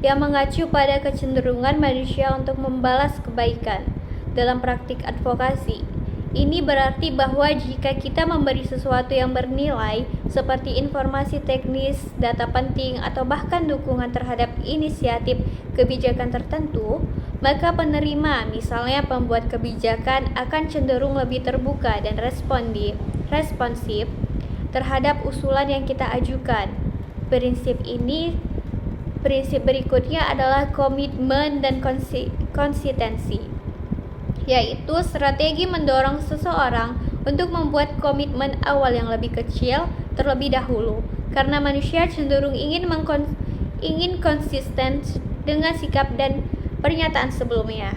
Speaker 1: yang mengacu pada kecenderungan manusia untuk membalas kebaikan. Dalam praktik advokasi, ini berarti bahwa jika kita memberi sesuatu yang bernilai seperti informasi teknis, data penting, atau bahkan dukungan terhadap inisiatif kebijakan tertentu, maka penerima, misalnya pembuat kebijakan, akan cenderung lebih terbuka dan responsif terhadap usulan yang kita ajukan. Prinsip berikutnya adalah komitmen dan konsistensi, yaitu strategi mendorong seseorang untuk membuat komitmen awal yang lebih kecil terlebih dahulu, karena manusia cenderung ingin konsisten dengan sikap dan pernyataan sebelumnya.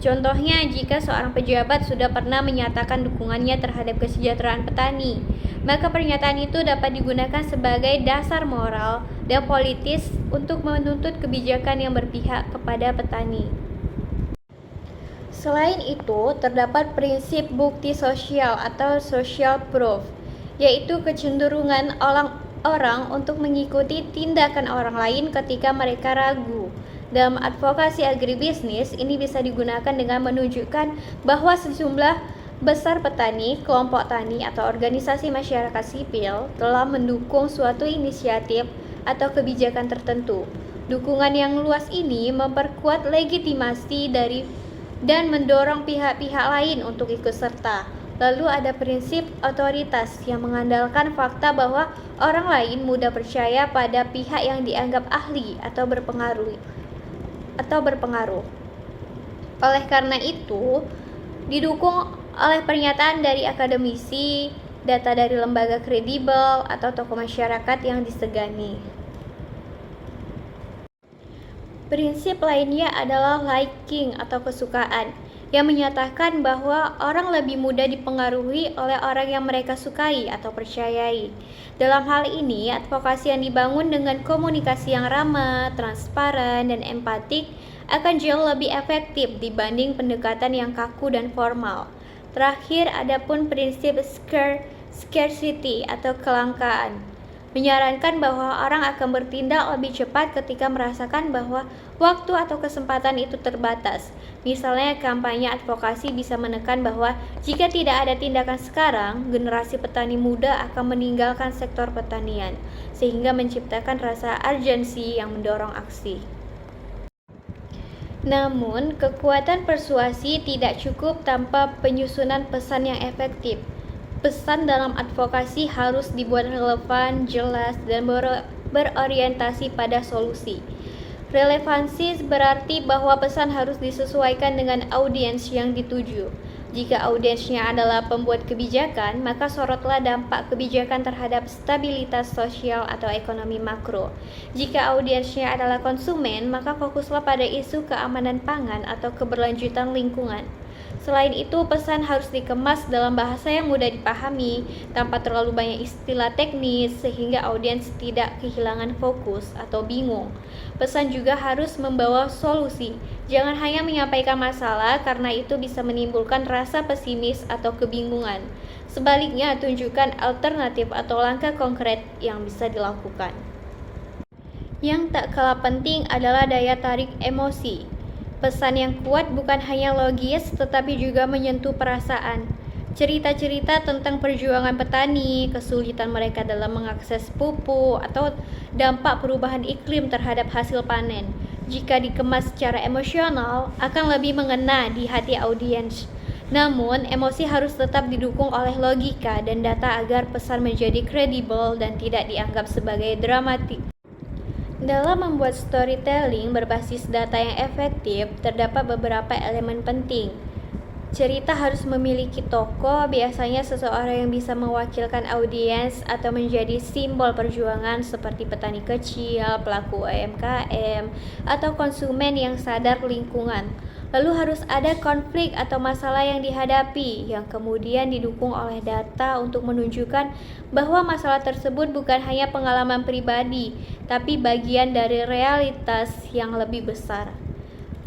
Speaker 1: Contohnya, jika seorang pejabat sudah pernah menyatakan dukungannya terhadap kesejahteraan petani, maka pernyataan itu dapat digunakan sebagai dasar moral dan politis untuk menuntut kebijakan yang berpihak kepada petani. Selain itu, terdapat prinsip bukti sosial atau social proof, yaitu kecenderungan orang untuk mengikuti tindakan orang lain ketika mereka ragu. Dalam advokasi agribisnis, ini bisa digunakan dengan menunjukkan bahwa sejumlah besar petani, kelompok tani, atau organisasi masyarakat sipil telah mendukung suatu inisiatif atau kebijakan tertentu. Dukungan yang luas ini memperkuat legitimasi dari dan mendorong pihak-pihak lain untuk ikut serta. Lalu ada prinsip otoritas yang mengandalkan fakta bahwa orang lain mudah percaya pada pihak yang dianggap ahli atau berpengaruh. Oleh karena itu, didukung oleh pernyataan dari akademisi, data dari lembaga kredibel, atau tokoh masyarakat yang disegani. Prinsip lainnya adalah liking atau kesukaan, yang menyatakan bahwa orang lebih mudah dipengaruhi oleh orang yang mereka sukai atau percayai. Dalam hal ini, advokasi yang dibangun dengan komunikasi yang ramah, transparan, dan empatik akan jauh lebih efektif dibanding pendekatan yang kaku dan formal. Terakhir, adapun prinsip scarcity atau kelangkaan, menyarankan bahwa orang akan bertindak lebih cepat ketika merasakan bahwa waktu atau kesempatan itu terbatas. Misalnya, kampanye advokasi bisa menekan bahwa jika tidak ada tindakan sekarang, generasi petani muda akan meninggalkan sektor pertanian, sehingga menciptakan rasa urgensi yang mendorong aksi. Namun, kekuatan persuasi tidak cukup tanpa penyusunan pesan yang efektif. Pesan dalam advokasi harus dibuat relevan, jelas, dan berorientasi pada solusi. Relevansi berarti bahwa pesan harus disesuaikan dengan audiens yang dituju. Jika audiensnya adalah pembuat kebijakan, maka sorotlah dampak kebijakan terhadap stabilitas sosial atau ekonomi makro. Jika audiensnya adalah konsumen, maka fokuslah pada isu keamanan pangan atau keberlanjutan lingkungan. Selain itu, pesan harus dikemas dalam bahasa yang mudah dipahami, tanpa terlalu banyak istilah teknis, sehingga audiens tidak kehilangan fokus atau bingung. Pesan juga harus membawa solusi. Jangan hanya menyampaikan masalah, karena itu bisa menimbulkan rasa pesimis atau kebingungan. Sebaliknya, tunjukkan alternatif atau langkah konkret yang bisa dilakukan. Yang tak kalah penting adalah daya tarik emosi. Pesan yang kuat bukan hanya logis, tetapi juga menyentuh perasaan. Cerita-cerita tentang perjuangan petani, kesulitan mereka dalam mengakses pupuk, atau dampak perubahan iklim terhadap hasil panen, jika dikemas secara emosional, akan lebih mengena di hati audiens. Namun, emosi harus tetap didukung oleh logika dan data agar pesan menjadi kredibel dan tidak dianggap sebagai dramatik. Dalam membuat storytelling berbasis data yang efektif, terdapat beberapa elemen penting. Cerita harus memiliki tokoh, biasanya seseorang yang bisa mewakilkan audiens atau menjadi simbol perjuangan seperti petani kecil, pelaku UMKM, atau konsumen yang sadar lingkungan. Lalu harus ada konflik atau masalah yang dihadapi, yang kemudian didukung oleh data untuk menunjukkan bahwa masalah tersebut bukan hanya pengalaman pribadi, tapi bagian dari realitas yang lebih besar.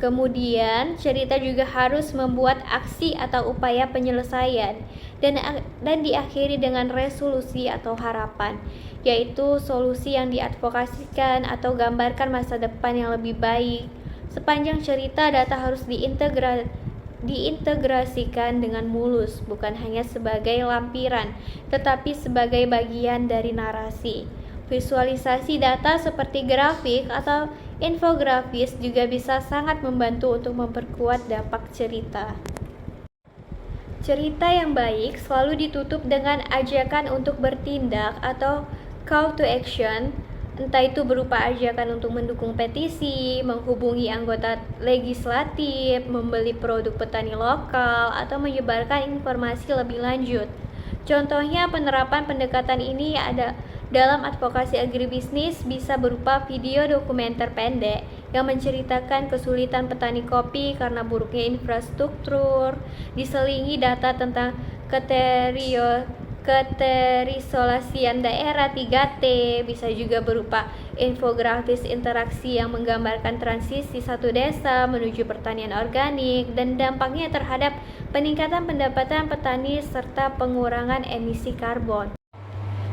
Speaker 1: Kemudian, cerita juga harus membuat aksi atau upaya penyelesaian dan diakhiri dengan resolusi atau harapan, yaitu solusi yang diadvokasikan atau gambarkan masa depan yang lebih baik. Sepanjang cerita, data harus diintegrasikan dengan mulus, bukan hanya sebagai lampiran, tetapi sebagai bagian dari narasi. Visualisasi data seperti grafik atau infografis juga bisa sangat membantu untuk memperkuat dampak cerita. Cerita yang baik selalu ditutup dengan ajakan untuk bertindak atau call to action, entah itu berupa ajakan untuk mendukung petisi, menghubungi anggota legislatif, membeli produk petani lokal, atau menyebarkan informasi lebih lanjut. Contohnya, penerapan pendekatan ini ada dalam advokasi agribisnis bisa berupa video dokumenter pendek yang menceritakan kesulitan petani kopi karena buruknya infrastruktur, diselingi data tentang keterisolasian daerah 3T, bisa juga berupa infografis interaksi yang menggambarkan transisi satu desa menuju pertanian organik dan dampaknya terhadap peningkatan pendapatan petani serta pengurangan emisi karbon.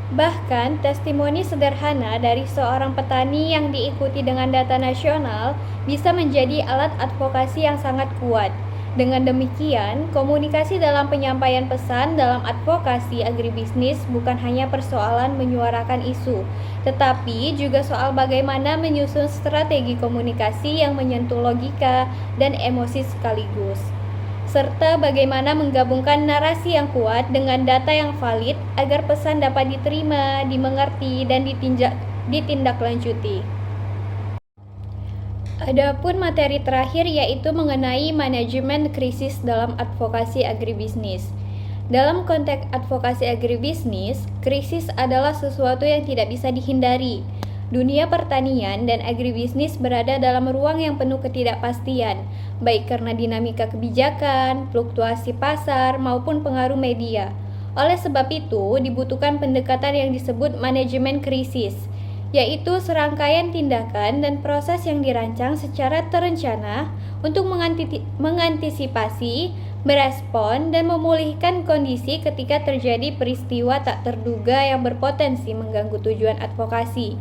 Speaker 1: Bahkan, testimoni sederhana dari seorang petani yang diikuti dengan data nasional bisa menjadi alat advokasi yang sangat kuat. Dengan demikian, komunikasi dalam penyampaian pesan dalam advokasi agribisnis bukan hanya persoalan menyuarakan isu, tetapi juga soal bagaimana menyusun strategi komunikasi yang menyentuh logika dan emosi sekaligus, serta bagaimana menggabungkan narasi yang kuat dengan data yang valid agar pesan dapat diterima, dimengerti, dan ditindaklanjuti. Adapun materi terakhir yaitu mengenai manajemen krisis dalam advokasi agribisnis. Dalam konteks advokasi agribisnis, krisis adalah sesuatu yang tidak bisa dihindari. Dunia pertanian dan agribisnis berada dalam ruang yang penuh ketidakpastian, baik karena dinamika kebijakan, fluktuasi pasar, maupun pengaruh media. Oleh sebab itu, dibutuhkan pendekatan yang disebut manajemen krisis, yaitu serangkaian tindakan dan proses yang dirancang secara terencana untuk mengantisipasi, merespon, dan memulihkan kondisi ketika terjadi peristiwa tak terduga yang berpotensi mengganggu tujuan advokasi,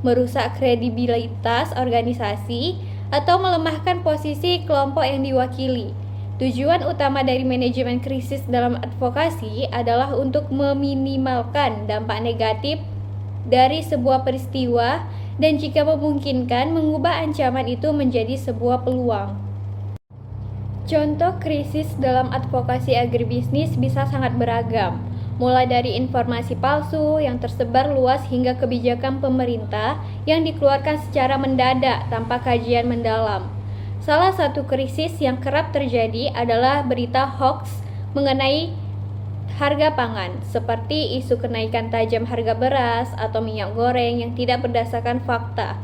Speaker 1: merusak kredibilitas organisasi, atau melemahkan posisi kelompok yang diwakili. Tujuan utama dari manajemen krisis dalam advokasi adalah untuk meminimalkan dampak negatif dari sebuah peristiwa dan jika memungkinkan mengubah ancaman itu menjadi sebuah peluang. Contoh krisis dalam advokasi agribisnis bisa sangat beragam, mulai dari informasi palsu yang tersebar luas hingga kebijakan pemerintah yang dikeluarkan secara mendadak tanpa kajian mendalam. Salah satu krisis yang kerap terjadi adalah berita hoax mengenai harga pangan, seperti isu kenaikan tajam harga beras atau minyak goreng yang tidak berdasarkan fakta.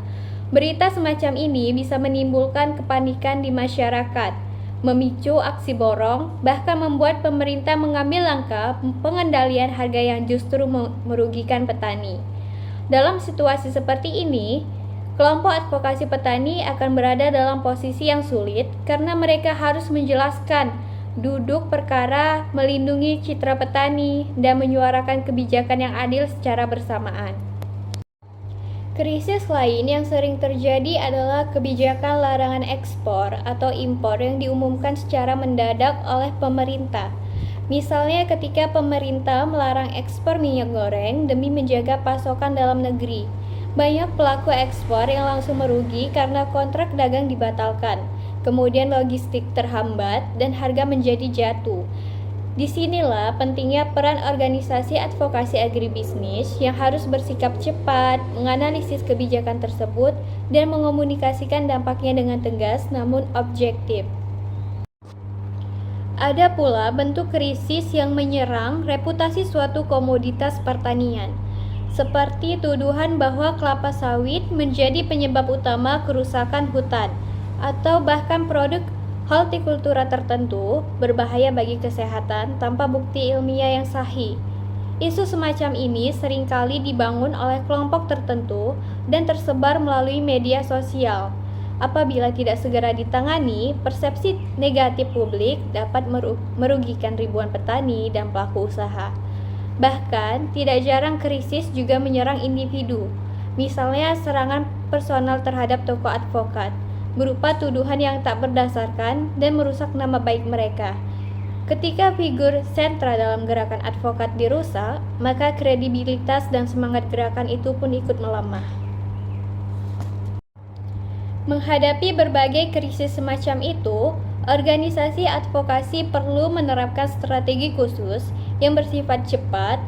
Speaker 1: Berita semacam ini bisa menimbulkan kepanikan di masyarakat, memicu aksi borong, bahkan membuat pemerintah mengambil langkah pengendalian harga yang justru merugikan petani. Dalam situasi seperti ini, kelompok advokasi petani akan berada dalam posisi yang sulit karena mereka harus menjelaskan duduk perkara, melindungi citra petani, dan menyuarakan kebijakan yang adil secara bersamaan. Krisis lain yang sering terjadi adalah kebijakan larangan ekspor atau impor yang diumumkan secara mendadak oleh pemerintah. Misalnya ketika pemerintah melarang ekspor minyak goreng demi menjaga pasokan dalam negeri. Banyak pelaku ekspor yang langsung merugi karena kontrak dagang dibatalkan. Kemudian logistik terhambat dan harga menjadi jatuh. Disinilah pentingnya peran organisasi advokasi agribisnis yang harus bersikap cepat, menganalisis kebijakan tersebut, dan mengomunikasikan dampaknya dengan tegas namun objektif. Ada pula bentuk krisis yang menyerang reputasi suatu komoditas pertanian, seperti tuduhan bahwa kelapa sawit menjadi penyebab utama kerusakan hutan, atau bahkan produk hortikultura tertentu berbahaya bagi kesehatan tanpa bukti ilmiah yang sahih. Isu semacam ini seringkali dibangun oleh kelompok tertentu dan tersebar melalui media sosial. Apabila tidak segera ditangani, persepsi negatif publik dapat merugikan ribuan petani dan pelaku usaha. Bahkan, tidak jarang krisis juga menyerang individu, misalnya serangan personal terhadap tokoh advokat, berupa tuduhan yang tak berdasarkan dan merusak nama baik mereka. Ketika figur sentra dalam gerakan advokat dirusak, maka kredibilitas dan semangat gerakan itu pun ikut melemah. Menghadapi berbagai krisis semacam itu, organisasi advokasi perlu menerapkan strategi khusus yang bersifat cepat,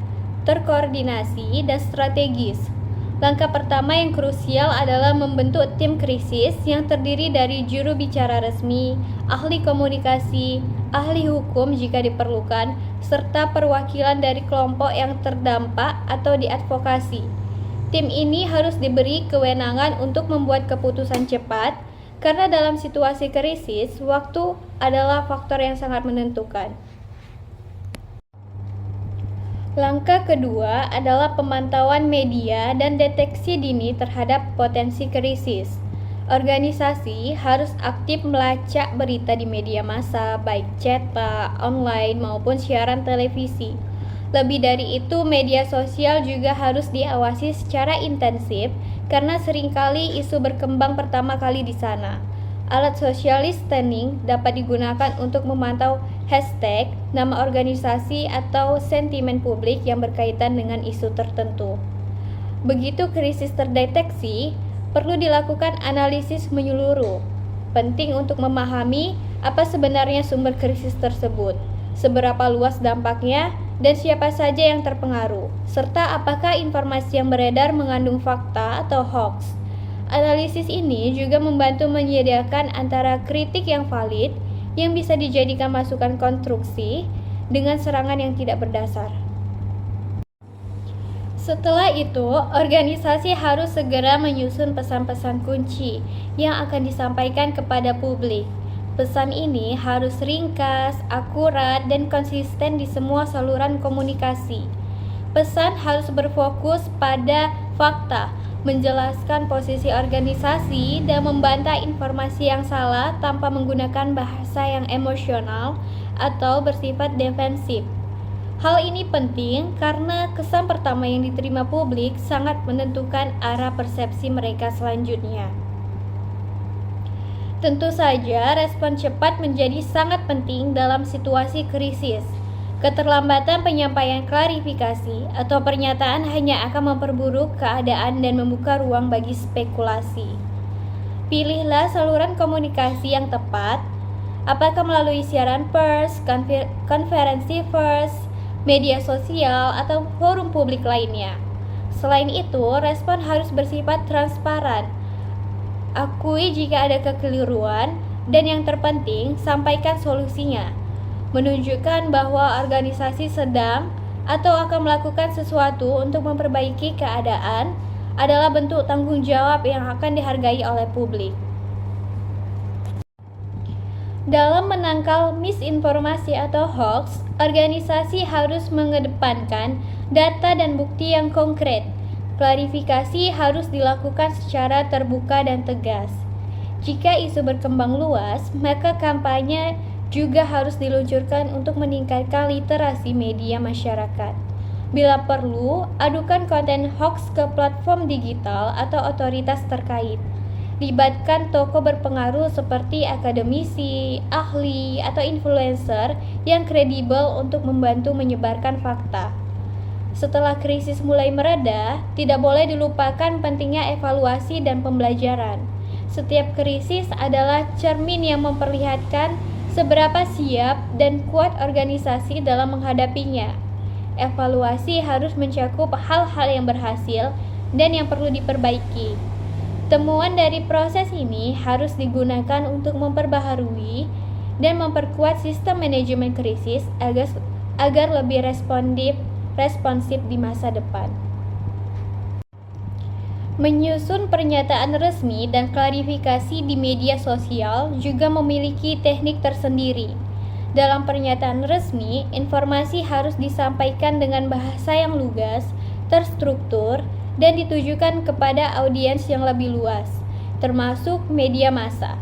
Speaker 1: terkoordinasi, dan strategis. Langkah pertama yang krusial adalah membentuk tim krisis yang terdiri dari juru bicara resmi, ahli komunikasi, ahli hukum jika diperlukan, serta perwakilan dari kelompok yang terdampak atau diadvokasi. Tim ini harus diberi kewenangan untuk membuat keputusan cepat, karena dalam situasi krisis, waktu adalah faktor yang sangat menentukan. Langkah kedua adalah pemantauan media dan deteksi dini terhadap potensi krisis. Organisasi harus aktif melacak berita di media massa, baik cetak, online, maupun siaran televisi. Lebih dari itu, media sosial juga harus diawasi secara intensif karena seringkali isu berkembang pertama kali di sana. Alat social listening dapat digunakan untuk memantau hashtag, nama organisasi, atau sentimen publik yang berkaitan dengan isu tertentu. Begitu krisis terdeteksi, perlu dilakukan analisis menyeluruh. Penting untuk memahami apa sebenarnya sumber krisis tersebut, seberapa luas dampaknya, dan siapa saja yang terpengaruh, serta apakah informasi yang beredar mengandung fakta atau hoax. Analisis ini juga membantu menyediakan antara kritik yang valid yang bisa dijadikan masukan konstruksi dengan serangan yang tidak berdasar. Setelah itu, organisasi harus segera menyusun pesan-pesan kunci yang akan disampaikan kepada publik. Pesan ini harus ringkas, akurat, dan konsisten di semua saluran komunikasi. Pesan harus berfokus pada fakta, menjelaskan posisi organisasi, dan membantah informasi yang salah tanpa menggunakan bahasa yang emosional atau bersifat defensif. Hal ini penting karena kesan pertama yang diterima publik sangat menentukan arah persepsi mereka selanjutnya. Tentu saja, respon cepat menjadi sangat penting dalam situasi krisis. Keterlambatan penyampaian klarifikasi atau pernyataan hanya akan memperburuk keadaan dan membuka ruang bagi spekulasi. Pilihlah saluran komunikasi yang tepat, apakah melalui siaran pers, konferensi pers, media sosial, atau forum publik lainnya. Selain itu, respon harus bersifat transparan. Akui jika ada kekeliruan, dan yang terpenting, sampaikan solusinya. Menunjukkan bahwa organisasi sedang atau akan melakukan sesuatu untuk memperbaiki keadaan adalah bentuk tanggung jawab yang akan dihargai oleh publik. Dalam menangkal misinformasi atau hoax, organisasi harus mengedepankan data dan bukti yang konkret. Klarifikasi harus dilakukan secara terbuka dan tegas. Jika isu berkembang luas, maka kampanye juga harus diluncurkan untuk meningkatkan literasi media masyarakat. Bila perlu, adukan konten hoax ke platform digital atau otoritas terkait. Libatkan tokoh berpengaruh seperti akademisi, ahli, atau influencer yang kredibel untuk membantu menyebarkan fakta. Setelah krisis mulai mereda, tidak boleh dilupakan pentingnya evaluasi dan pembelajaran. Setiap krisis adalah cermin yang memperlihatkan seberapa siap dan kuat organisasi dalam menghadapinya. Evaluasi harus mencakup hal-hal yang berhasil dan yang perlu diperbaiki. Temuan dari proses ini harus digunakan untuk memperbaharui dan memperkuat sistem manajemen krisis agar lebih responsif di masa depan. Menyusun pernyataan resmi dan klarifikasi di media sosial juga memiliki teknik tersendiri. Dalam pernyataan resmi, informasi harus disampaikan dengan bahasa yang lugas, terstruktur, dan ditujukan kepada audiens yang lebih luas, termasuk media massa.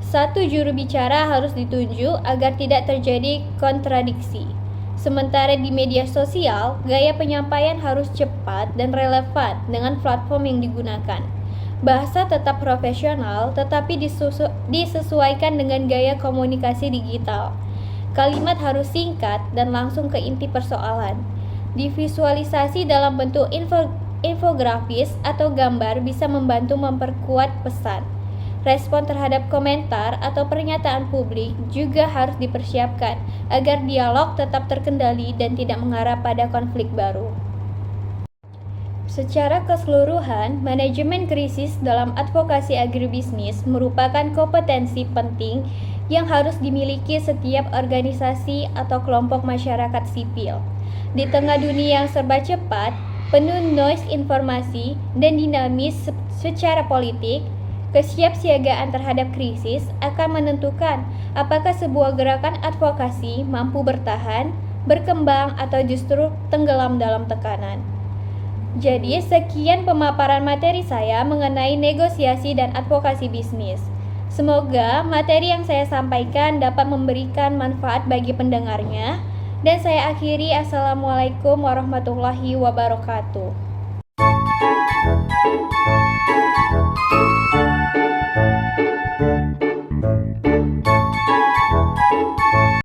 Speaker 1: Satu juru bicara harus ditunjuk agar tidak terjadi kontradiksi. Sementara di media sosial, gaya penyampaian harus cepat dan relevan dengan platform yang digunakan. Bahasa tetap profesional, tetapi disesuaikan dengan gaya komunikasi digital. Kalimat harus singkat dan langsung ke inti persoalan. Divisualisasi dalam bentuk infografis atau gambar bisa membantu memperkuat pesan. Respon terhadap komentar atau pernyataan publik juga harus dipersiapkan agar dialog tetap terkendali dan tidak mengarah pada konflik baru. Secara keseluruhan, manajemen krisis dalam advokasi agribisnis merupakan kompetensi penting yang harus dimiliki setiap organisasi atau kelompok masyarakat sipil. Di tengah dunia yang serba cepat, penuh noise informasi, dan dinamis secara politik, kesiapsiagaan terhadap krisis akan menentukan apakah sebuah gerakan advokasi mampu bertahan, berkembang, atau justru tenggelam dalam tekanan. Jadi, sekian pemaparan materi saya mengenai negosiasi dan advokasi bisnis. Semoga materi yang saya sampaikan dapat memberikan manfaat bagi pendengarnya. Dan saya akhiri, Assalamualaikum warahmatullahi wabarakatuh.